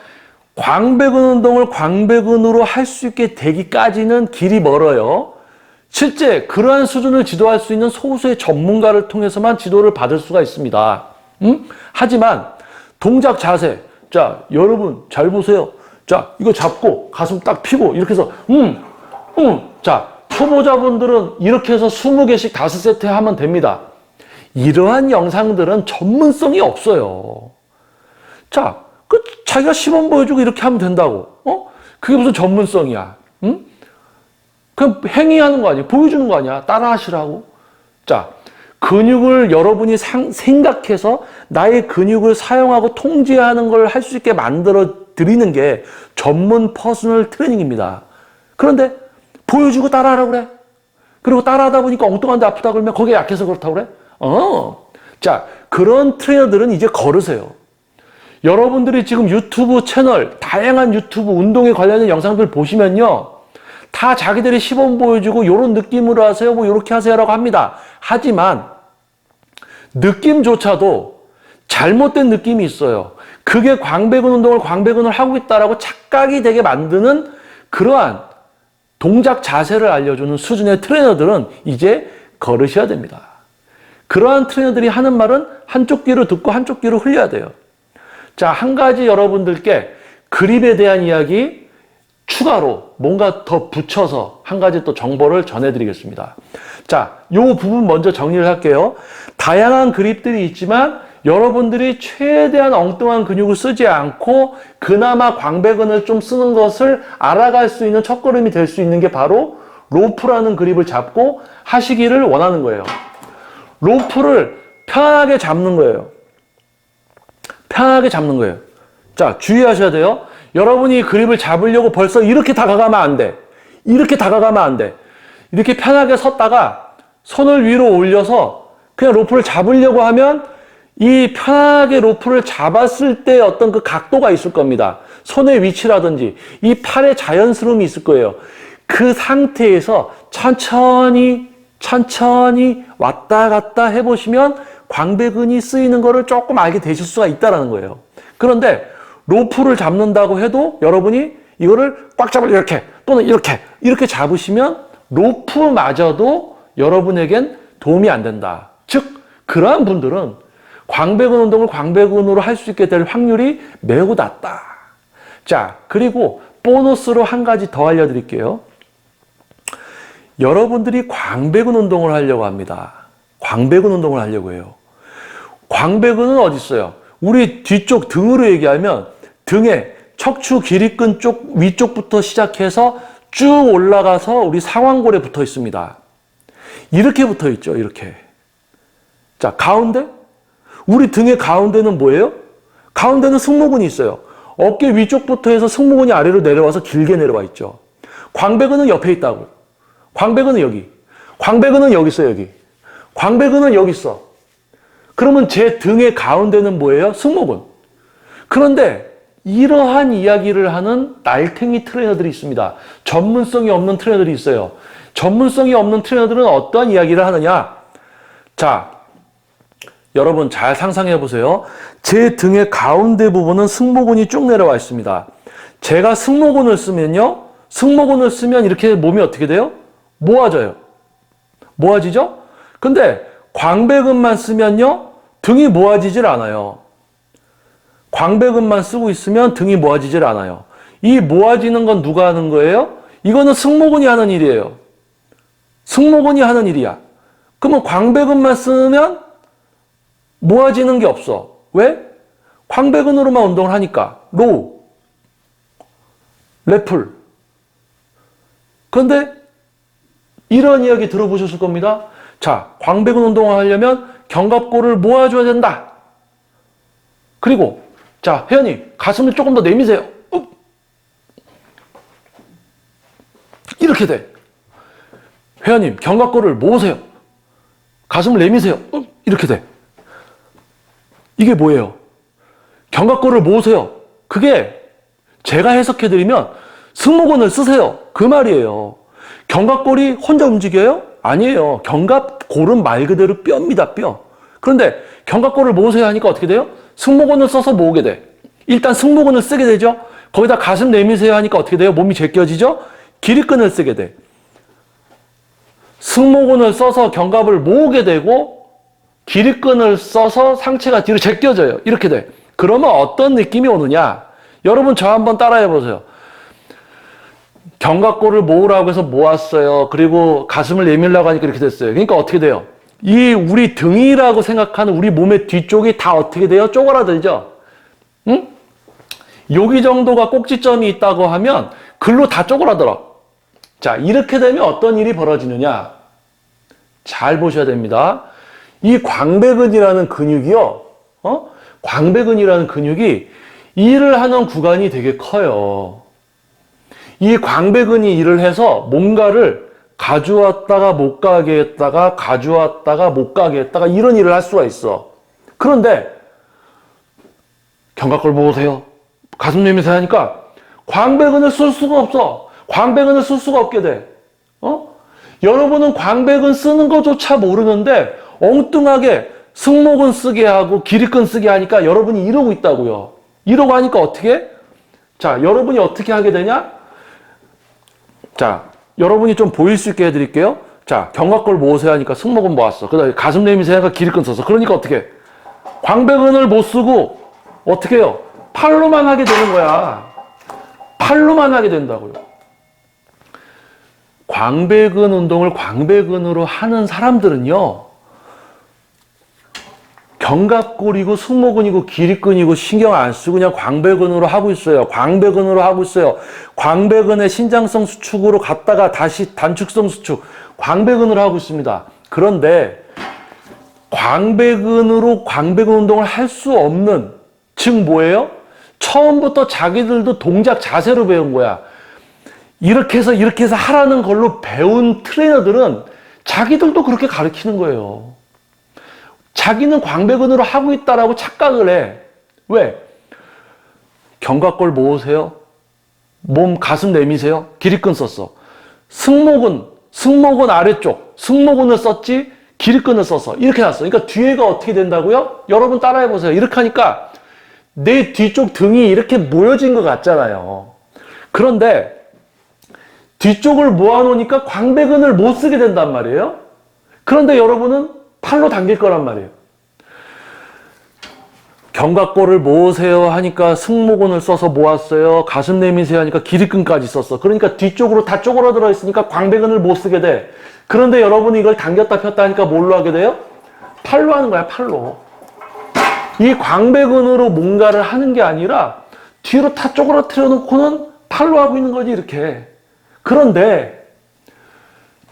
광배근 운동을 광배근으로 할 수 있게 되기까지는 길이 멀어요. 실제 그러한 수준을 지도할 수 있는 소수의 전문가를 통해서만 지도를 받을 수가 있습니다. 하지만 동작 자세, 자 여러분 잘 보세요. 자 이거 잡고 가슴 딱 펴고 이렇게 해서 자 초보자분들은 이렇게 해서 20개씩 5세트 하면 됩니다. 이러한 영상들은 전문성이 없어요. 자, 자기가 시범 보여주고 이렇게 하면 된다고. 그게 무슨 전문성이야. 그냥 행위하는 거 아니야? 보여주는 거 아니야? 따라 하시라고. 자, 근육을 여러분이 생각해서 나의 근육을 사용하고 통제하는 걸 할 수 있게 만들어 드리는 게 전문 퍼스널 트레이닝입니다. 그런데 보여주고 따라하라고 그래. 그리고 따라하다 보니까 엉뚱한데 아프다 그러면 거기에 약해서 그렇다고 그래? 자, 그런 트레이너들은 이제 걸으세요. 여러분들이 지금 유튜브 채널, 다양한 유튜브 운동에 관련된 영상들 보시면요. 다 자기들이 시범 보여주고 요런 느낌으로 하세요. 뭐 요렇게 하세요라고 합니다. 하지만 느낌조차도 잘못된 느낌이 있어요. 그게 광배근 운동을 광배근을 하고 있다라고 착각이 되게 만드는 그러한 동작 자세를 알려주는 수준의 트레이너들은 이제 걸으셔야 됩니다. 그러한 트레이너들이 하는 말은 한쪽 귀로 듣고 한쪽 귀로 흘려야 돼요. 자, 한 가지 여러분들께 그립에 대한 이야기 추가로 뭔가 더 붙여서 한 가지 또 정보를 전해드리겠습니다. 자, 요 부분 먼저 정리를 할게요. 다양한 그립들이 있지만 여러분들이 최대한 엉뚱한 근육을 쓰지 않고 그나마 광배근을 좀 쓰는 것을 알아갈 수 있는 첫걸음이 될 수 있는 게 바로 로프라는 그립을 잡고 하시기를 원하는 거예요. 로프를 편하게 잡는 거예요. 편하게 잡는 거예요. 자, 주의하셔야 돼요. 여러분이 그립을 잡으려고 벌써 이렇게 다가가면 안 돼. 이렇게 다가가면 안 돼. 이렇게 편하게 섰다가 손을 위로 올려서 그냥 로프를 잡으려고 하면 이 편하게 로프를 잡았을 때 어떤 그 각도가 있을 겁니다. 손의 위치라든지 이 팔의 자연스러움이 있을 거예요. 그 상태에서 천천히 왔다 갔다 해보시면 광배근이 쓰이는 거를 조금 알게 되실 수가 있다는 거예요. 그런데 로프를 잡는다고 해도 여러분이 이거를 꽉 잡을 이렇게 또는 이렇게 잡으시면 로프마저도 여러분에겐 도움이 안 된다. 즉 그러한 분들은 광배근 운동을 광배근으로 할 수 있게 될 확률이 매우 낮다. 자, 그리고 보너스로 한 가지 더 알려드릴게요. 여러분들이 광배근 운동을 하려고 합니다. 광배근 운동을 하려고 해요. 광배근은 어디 있어요? 우리 뒤쪽 등으로 얘기하면 등에 척추 기립근 쪽 위쪽부터 시작해서 쭉 올라가서 우리 상완골에 붙어 있습니다. 이렇게 붙어 있죠. 이렇게. 자, 가운데? 우리 등의 가운데는 뭐예요? 가운데는 승모근이 있어요. 어깨 위쪽부터 해서 승모근이 아래로 내려와서 길게 내려와 있죠. 광배근은 옆에 있다고. 광배근은 여기. 광배근은 여기 있어, 여기. 광배근은 여기 있어. 그러면 제 등의 가운데는 뭐예요? 승모근. 그런데 이러한 이야기를 하는 날탱이 트레이너들이 있습니다. 전문성이 없는 트레이너들이 있어요. 전문성이 없는 트레이너들은 어떠한 이야기를 하느냐? 자, 여러분 잘 상상해 보세요. 제 등의 가운데 부분은 승모근이 쭉 내려와 있습니다. 제가 승모근을 쓰면요. 승모근을 쓰면 이렇게 몸이 어떻게 돼요? 모아져요. 모아지죠? 근데 광배근만 쓰면요. 등이 모아지질 않아요. 광배근만 쓰고 있으면 등이 모아지질 않아요. 이 모아지는 건 누가 하는 거예요? 이거는 승모근이 하는 일이에요. 승모근이 하는 일이야. 그러면 광배근만 쓰면 모아지는 게 없어. 왜? 광배근으로만 운동을 하니까. 로우, 레플. 그런데 이런 이야기 들어보셨을 겁니다. 자, 광배근 운동을 하려면 견갑골을 모아줘야 된다. 그리고 자, 회원님 가슴을 조금 더 내미세요. 이렇게 돼. 회원님 견갑골을 모으세요. 가슴을 내미세요. 이렇게 돼. 이게 뭐예요? 견갑골을 모으세요. 그게 제가 해석해드리면 승모근을 쓰세요. 그 말이에요. 견갑골이 혼자 움직여요? 아니에요. 견갑골은 말 그대로 뼈입니다. 뼈. 그런데 견갑골을 모으세요 하니까 어떻게 돼요? 승모근을 써서 모으게 돼. 일단 승모근을 쓰게 되죠. 거기다 가슴 내미세요 하니까 어떻게 돼요? 몸이 제껴지죠. 기립근을 쓰게 돼. 승모근을 써서 견갑을 모으게 되고 기립근을 써서 상체가 뒤로 제껴져요. 이렇게 돼. 그러면 어떤 느낌이 오느냐? 여러분 저 한번 따라해 보세요. 견갑골을 모으라고 해서 모았어요. 그리고 가슴을 내밀라고 하니까 이렇게 됐어요. 그러니까 어떻게 돼요? 이 우리 등이라고 생각하는 우리 몸의 뒤쪽이 다 어떻게 돼요? 쪼그라들죠? 응? 여기 정도가 꼭지점이 있다고 하면 글로 다 쪼그라들어. 자, 이렇게 되면 어떤 일이 벌어지느냐? 잘 보셔야 됩니다. 이 광배근이라는 근육이요. 광배근이라는 근육이 일을 하는 구간이 되게 커요. 이 광배근이 일을 해서 뭔가를 가져왔다가 못 가게 했다가 가져왔다가 못 가게 했다가 이런 일을 할 수가 있어. 그런데 견갑골 보세요. 가슴 내미세요 하니까 광배근을 쓸 수가 없어. 광배근을 쓸 수가 없게 돼. 여러분은 광배근 쓰는 것조차 모르는데 엉뚱하게 승모근 쓰게 하고 기립근 쓰게 하니까 여러분이 이러고 있다고요. 이러고 하니까 어떻게? 자, 여러분이 어떻게 하게 되냐? 자, 여러분이 좀 보일 수 있게 해드릴게요. 자, 견갑골 모으세요 하니까 승모근 모았어. 그 다음에 가슴 내미세요 하니까 기립근 썼어. 그러니까 어떻게? 광배근을 못 쓰고 어떻게 해요? 팔로만 하게 되는 거야. 팔로만 하게 된다고요. 광배근 운동을 광배근으로 하는 사람들은요, 견갑골이고 승모근이고 기립근이고 신경 안 쓰고 그냥 광배근으로 하고 있어요. 광배근으로 하고 있어요. 광배근의 신장성 수축으로 갔다가 다시 단축성 수축, 광배근으로 하고 있습니다. 그런데 광배근으로 광배근 운동을 할 수 없는, 즉 뭐예요? 처음부터 자기들도 동작 자세로 배운 거야. 이렇게 해서 하라는 걸로 배운 트레이너들은 자기들도 그렇게 가르치는 거예요. 자기는 광배근으로 하고 있다라고 착각을 해. 왜? 견갑골 모으세요. 몸 가슴 내미세요. 기립근 썼어. 승모근 아래쪽. 승모근을 썼지 기립근을 썼어. 이렇게 놨어. 그러니까 뒤에가 어떻게 된다고요? 여러분 따라해 보세요. 이렇게 하니까 내 뒤쪽 등이 이렇게 모여진 것 같잖아요. 그런데 뒤쪽을 모아놓으니까 광배근을 못 쓰게 된단 말이에요. 그런데 여러분은 팔로 당길 거란 말이에요. 견갑골을 모으세요 하니까 승모근을 써서 모았어요. 가슴 내미세요 하니까 기립근까지 썼어. 그러니까 뒤쪽으로 다 쪼그라들어 있으니까 광배근을 못 쓰게 돼. 그런데 여러분이 이걸 당겼다 폈다 하니까 뭘로 하게 돼요? 팔로 하는 거야, 팔로. 이 광배근으로 뭔가를 하는 게 아니라 뒤로 다 쪼그라뜨려 놓고는 팔로 하고 있는 거지, 이렇게. 그런데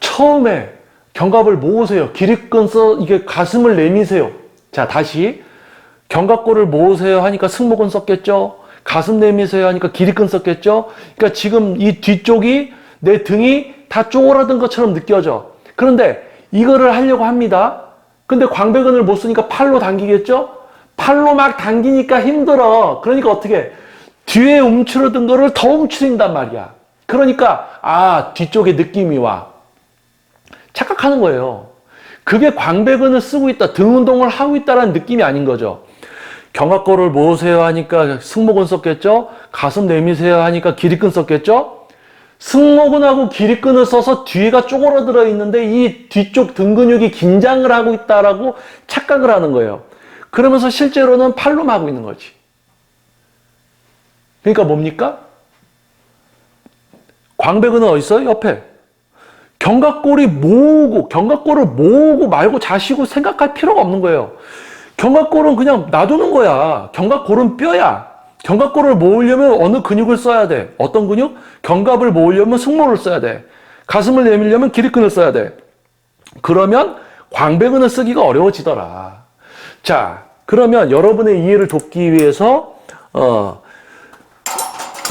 처음에 견갑을 모으세요. 기립근 이게 가슴을 내미세요. 자, 다시 견갑골을 모으세요 하니까 승모근 썼겠죠. 가슴 내미세요 하니까 기립근 썼겠죠. 그러니까 지금 이 뒤쪽이 내 등이 다 쪼그라든 것처럼 느껴져. 그런데 이거를 하려고 합니다. 근데 광배근을 못 쓰니까 팔로 당기겠죠. 팔로 막 당기니까 힘들어. 그러니까 어떻게? 뒤에 움츠러든 거를 더 움츠린단 말이야. 그러니까 뒤쪽에 느낌이 와. 착각하는 거예요. 그게 광배근을 쓰고 있다, 등 운동을 하고 있다는 느낌이 아닌 거죠. 견갑골을 모으세요 하니까 승모근 썼겠죠? 가슴 내미세요 하니까 기립근 썼겠죠? 승모근하고 기립근을 써서 뒤가 쪼그라들어 있는데 이 뒤쪽 등 근육이 긴장을 하고 있다라고 착각을 하는 거예요. 그러면서 실제로는 팔로만 하고 있는 거지. 그러니까 뭡니까? 광배근은 어디 있어요? 옆에. 견갑골을 모으고 말고 자시고 생각할 필요가 없는 거예요. 견갑골은 그냥 놔두는 거야. 견갑골은 뼈야. 견갑골을 모으려면 어느 근육을 써야 돼? 어떤 근육? 견갑을 모으려면 승모를 써야 돼. 가슴을 내밀려면 기립근을 써야 돼. 그러면 광배근을 쓰기가 어려워지더라. 자, 그러면 여러분의 이해를 돕기 위해서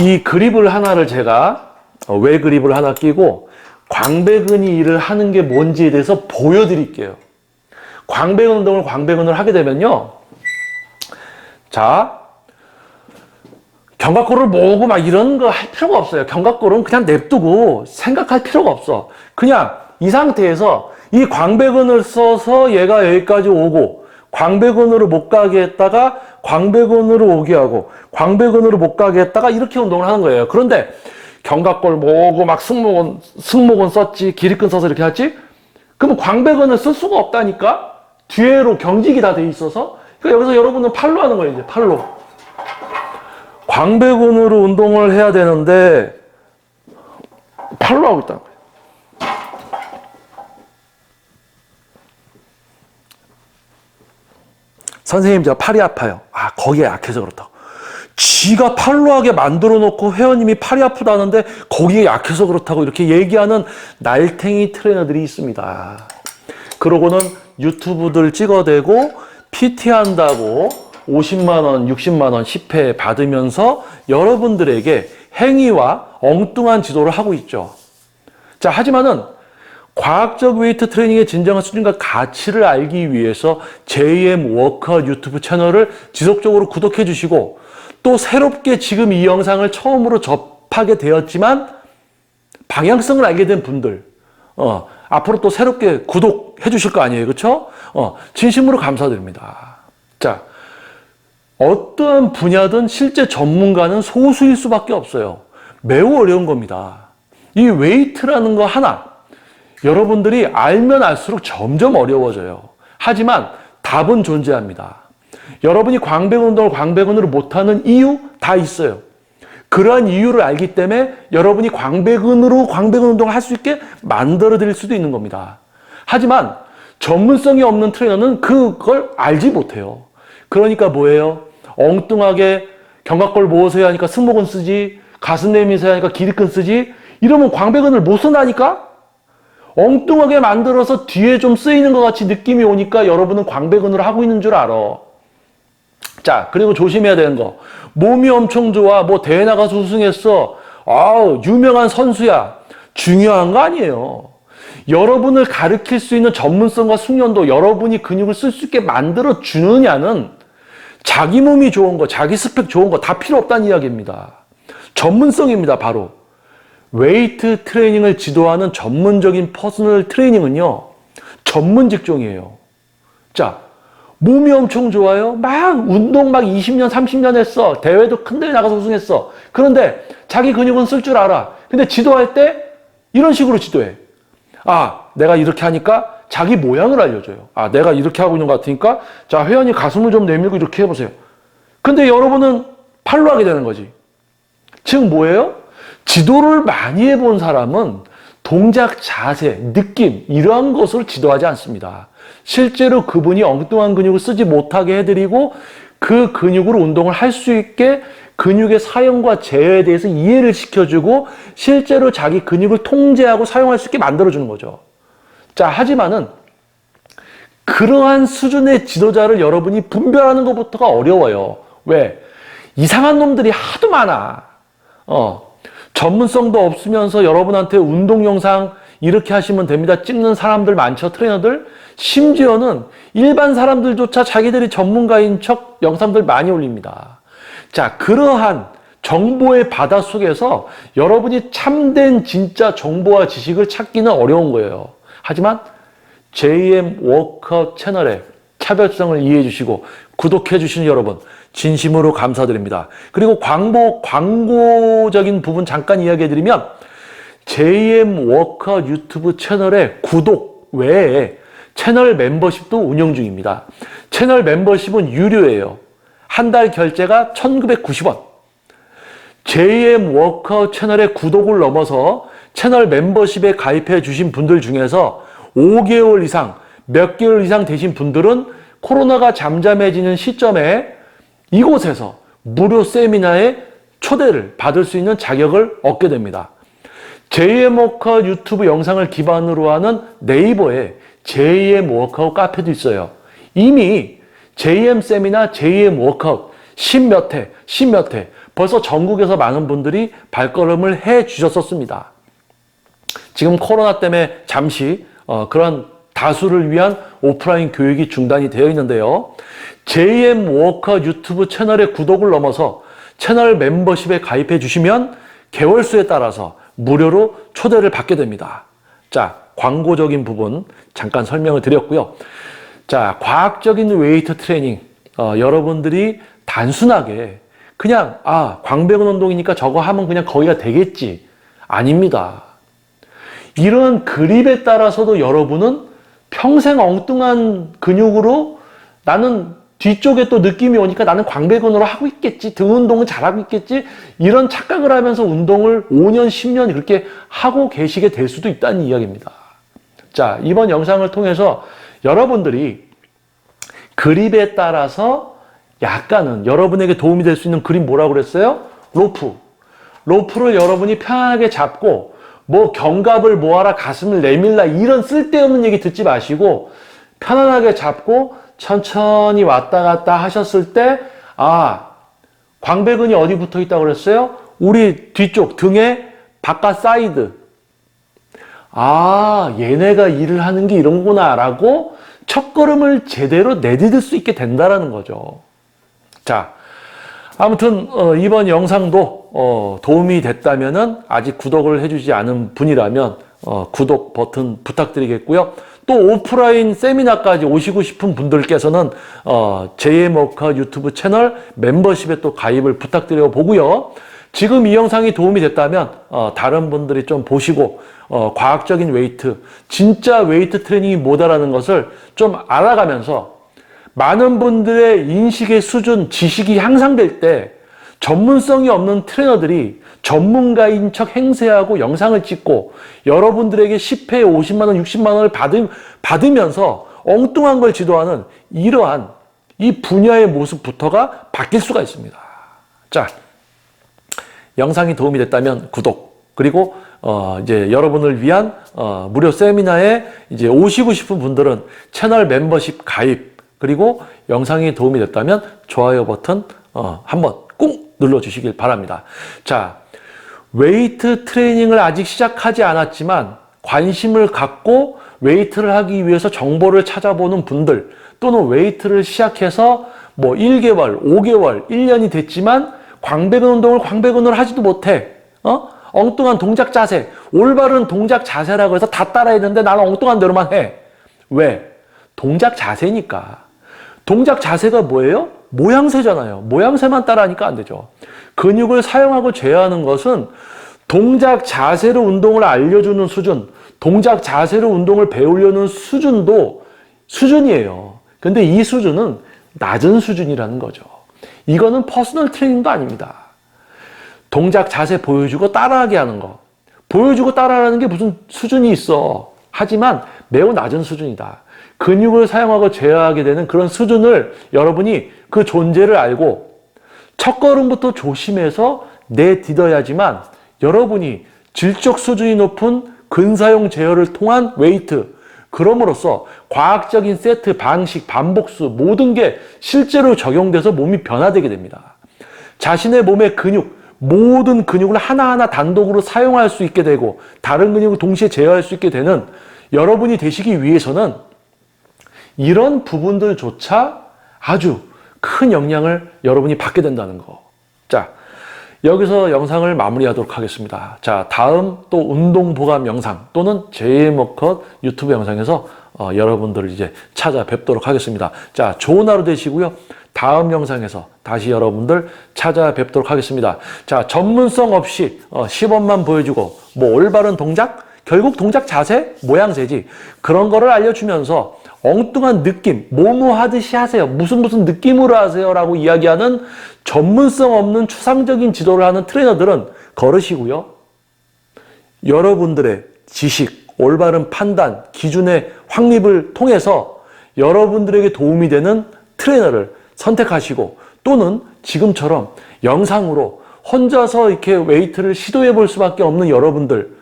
이 그립을 하나를 제가 외 그립을 하나 끼고 광배근이 일을 하는 게 뭔지에 대해서 보여드릴게요. 광배근 운동을 광배근을 하게 되면요. 자, 견갑골을 모으고 막 이런 거 할 필요가 없어요. 견갑골은 그냥 냅두고 생각할 필요가 없어. 그냥 이 상태에서 이 광배근을 써서 얘가 여기까지 오고 광배근으로 못 가게 했다가 광배근으로 오게 하고 광배근으로 못 가게 했다가 이렇게 운동을 하는 거예요. 그런데 견갑골 모으고 막 승모근 썼지, 기립근 써서 이렇게 했지? 그러면 광배근을 쓸 수가 없다니까? 뒤에로 경직이 다 돼 있어서. 그러니까 여기서 여러분은 팔로 하는 거예요, 이제 팔로. 광배근으로 운동을 해야 되는데 팔로 하고 있다는 거예요. 선생님, 저 팔이 아파요. 거기에 약해서 그렇다고. 지가 팔로 하게 만들어 놓고 회원님이 팔이 아프다는데 거기에 약해서 그렇다고 이렇게 얘기하는 날탱이 트레이너들이 있습니다. 그러고는 유튜브들 찍어대고 PT 한다고 50만 원, 60만 원 10회 받으면서 여러분들에게 행위와 엉뚱한 지도를 하고 있죠. 자, 하지만은 과학적 웨이트 트레이닝의 진정한 수준과 가치를 알기 위해서 JM 워크아웃 유튜브 채널을 지속적으로 구독해 주시고, 또 새롭게 지금 이 영상을 처음으로 접하게 되었지만 방향성을 알게 된 분들, 앞으로 또 새롭게 구독해 주실 거 아니에요, 그렇죠? 진심으로 감사드립니다. 자, 어떠한 분야든 실제 전문가는 소수일 수밖에 없어요. 매우 어려운 겁니다. 이 웨이트라는 거 하나, 여러분들이 알면 알수록 점점 어려워져요. 하지만 답은 존재합니다. 여러분이 광배근 운동을 광배근으로 못하는 이유 다 있어요. 그러한 이유를 알기 때문에 여러분이 광배근으로 광배근 운동을 할 수 있게 만들어 드릴 수도 있는 겁니다. 하지만 전문성이 없는 트레이너는 그걸 알지 못해요. 그러니까 뭐예요? 엉뚱하게 견갑골 모으세요 하니까 승모근 쓰지, 가슴 내미세요 하니까 기립근 쓰지, 이러면 광배근을 못 쓴다니까? 엉뚱하게 만들어서 뒤에 좀 쓰이는 것 같이 느낌이 오니까 여러분은 광배근으로 하고 있는 줄 알아. 자, 그리고 조심해야 되는 거. 몸이 엄청 좋아. 뭐 대회 나가서 우승했어. 아우, 유명한 선수야. 중요한 거 아니에요. 여러분을 가르칠 수 있는 전문성과 숙련도, 여러분이 근육을 쓸 수 있게 만들어 주느냐는 자기 몸이 좋은 거, 자기 스펙 좋은 거 다 필요 없다는 이야기입니다. 전문성입니다, 바로. 웨이트 트레이닝을 지도하는 전문적인 퍼스널 트레이닝은요, 전문 직종이에요. 자, 몸이 엄청 좋아요. 막 운동 막 20년, 30년 했어. 대회도 큰 대회 나가서 우승했어. 그런데 자기 근육은 쓸 줄 알아. 근데 지도할 때 이런 식으로 지도해. 아, 내가 이렇게 하니까 자기 모양을 알려줘요. 아, 내가 이렇게 하고 있는 것 같으니까 자, 회원이 가슴을 좀 내밀고 이렇게 해보세요. 근데 여러분은 팔로 하게 되는 거지. 즉 뭐예요? 지도를 많이 해본 사람은 동작, 자세, 느낌 이러한 것을 지도하지 않습니다. 실제로 그분이 엉뚱한 근육을 쓰지 못하게 해드리고 그 근육으로 운동을 할 수 있게 근육의 사용과 제어에 대해서 이해를 시켜주고 실제로 자기 근육을 통제하고 사용할 수 있게 만들어주는 거죠. 자, 하지만은 그러한 수준의 지도자를 여러분이 분별하는 것부터가 어려워요. 왜? 이상한 놈들이 하도 많아. 전문성도 없으면서 여러분한테 운동 영상 이렇게 하시면 됩니다. 찍는 사람들 많죠, 트레이너들. 심지어는 일반 사람들조차 자기들이 전문가인 척 영상들 많이 올립니다. 자, 그러한 정보의 바다 속에서 여러분이 참된 진짜 정보와 지식을 찾기는 어려운 거예요. 하지만 JM 워크아웃 채널의 차별성을 이해해 주시고 구독해 주시는 여러분 진심으로 감사드립니다. 그리고 광고적인 부분 잠깐 이야기해 드리면 JM 워크아웃 유튜브 채널의 구독 외에 채널 멤버십도 운영 중입니다. 채널 멤버십은 유료예요. 한 달 결제가 1,990원. JM 워크아웃 채널의 구독을 넘어서 채널 멤버십에 가입해 주신 분들 중에서 5개월 이상, 몇 개월 이상 되신 분들은 코로나가 잠잠해지는 시점에 이곳에서 무료 세미나에 초대를 받을 수 있는 자격을 얻게 됩니다. JM 워크아웃 유튜브 영상을 기반으로 하는 네이버에 JM 워크아웃 카페도 있어요. 이미 JM 세미나, JM 워크아웃 10몇 회, 벌써 전국에서 많은 분들이 발걸음을 해 주셨었습니다. 지금 코로나 때문에 잠시 그런 다수를 위한 오프라인 교육이 중단이 되어 있는데요. JM 워크아웃 유튜브 채널의 구독을 넘어서 채널 멤버십에 가입해 주시면 개월수에 따라서 무료로 초대를 받게 됩니다. 자, 광고적인 부분 잠깐 설명을 드렸고요. 자, 과학적인 웨이트 트레이닝, 여러분들이 단순하게 그냥 광배근 운동이니까 저거 하면 그냥 거기가 되겠지. 아닙니다. 이런 그립에 따라서도 여러분은 평생 엉뚱한 근육으로 나는 뒤쪽에 또 느낌이 오니까 나는 광배근으로 하고 있겠지. 등 운동은 잘하고 있겠지. 이런 착각을 하면서 운동을 5년, 10년 그렇게 하고 계시게 될 수도 있다는 이야기입니다. 자, 이번 영상을 통해서 여러분들이 그립에 따라서 약간은 여러분에게 도움이 될 수 있는 그립 뭐라고 그랬어요? 로프를 여러분이 편하게 잡고 뭐 견갑을 모아라, 가슴을 내밀라 이런 쓸데없는 얘기 듣지 마시고 편안하게 잡고 천천히 왔다 갔다 하셨을 때 광배근이 어디 붙어 있다고 그랬어요? 우리 뒤쪽 등의 바깥 사이드. 아, 얘네가 일을 하는 게 이런구나 라고 첫걸음을 제대로 내디딜 수 있게 된다라는 거죠. 자, 아무튼 이번 영상도 도움이 됐다면은 아직 구독을 해주지 않은 분이라면 구독 버튼 부탁드리겠고요. 또 오프라인 세미나까지 오시고 싶은 분들께서는 JM워커 유튜브 채널 멤버십에 또 가입을 부탁드려 보고요. 지금 이 영상이 도움이 됐다면 다른 분들이 좀 보시고 과학적인 웨이트, 진짜 웨이트 트레이닝이 뭐다라는 것을 좀 알아가면서 많은 분들의 인식의 수준, 지식이 향상될 때 전문성이 없는 트레이너들이 전문가인 척 행세하고 영상을 찍고 여러분들에게 10회에 50만 원, 60만 원을 받으면서 엉뚱한 걸 지도하는 이러한 이 분야의 모습부터가 바뀔 수가 있습니다. 자, 영상이 도움이 됐다면 구독, 그리고 이제 여러분을 위한 무료 세미나에 이제 오시고 싶은 분들은 채널 멤버십 가입, 그리고 영상이 도움이 됐다면 좋아요 버튼 한번 꾹 눌러주시길 바랍니다. 자, 웨이트 트레이닝을 아직 시작하지 않았지만 관심을 갖고 웨이트를 하기 위해서 정보를 찾아보는 분들, 또는 웨이트를 시작해서 뭐 1개월, 5개월, 1년이 됐지만 광배근 운동을 광배근으로 하지도 못해. 엉뚱한 동작 자세, 올바른 동작 자세라고 해서 다 따라야 되는데 나는 엉뚱한 대로만 해. 왜? 동작 자세니까. 동작 자세가 뭐예요? 모양새잖아요. 모양새만 따라하니까 안 되죠. 근육을 사용하고 제어하는 것은 동작 자세로 운동을 알려주는 수준, 동작 자세로 운동을 배우려는 수준도 수준이에요. 근데 이 수준은 낮은 수준이라는 거죠. 이거는 퍼스널 트레이닝도 아닙니다. 동작 자세 보여주고 따라하게 하는 거. 보여주고 따라하는 게 무슨 수준이 있어. 하지만 매우 낮은 수준이다. 근육을 사용하고 제어하게 되는 그런 수준을 여러분이 그 존재를 알고 첫걸음부터 조심해서 내딛어야지만 여러분이 질적 수준이 높은 근사용 제어를 통한 웨이트, 그럼으로써 과학적인 세트, 방식, 반복수 모든 게 실제로 적용돼서 몸이 변화되게 됩니다. 자신의 몸의 근육, 모든 근육을 하나하나 단독으로 사용할 수 있게 되고 다른 근육을 동시에 제어할 수 있게 되는 여러분이 되시기 위해서는 이런 부분들조차 아주 큰 영향을 여러분이 받게 된다는 거. 자, 여기서 영상을 마무리하도록 하겠습니다. 자, 다음 또 운동보감 영상 또는 JM워커 유튜브 영상에서 여러분들을 이제 찾아뵙도록 하겠습니다. 자, 좋은 하루 되시고요. 다음 영상에서 다시 여러분들 찾아뵙도록 하겠습니다. 자, 전문성 없이 시범만 보여주고 뭐 올바른 동작? 결국 동작 자세? 모양새지. 그런 거를 알려주면서 엉뚱한 느낌, 뭐뭐 하듯이 하세요. 무슨 느낌으로 하세요. 라고 이야기하는 전문성 없는 추상적인 지도를 하는 트레이너들은 거르시고요. 여러분들의 지식, 올바른 판단, 기준의 확립을 통해서 여러분들에게 도움이 되는 트레이너를 선택하시고 또는 지금처럼 영상으로 혼자서 이렇게 웨이트를 시도해 볼 수밖에 없는 여러분들,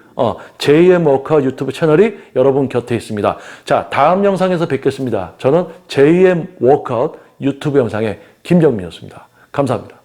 JM워커 유튜브 채널이 여러분 곁에 있습니다. 자, 다음 영상에서 뵙겠습니다. 저는 JM워커 유튜브 영상의 김정민이었습니다. 감사합니다.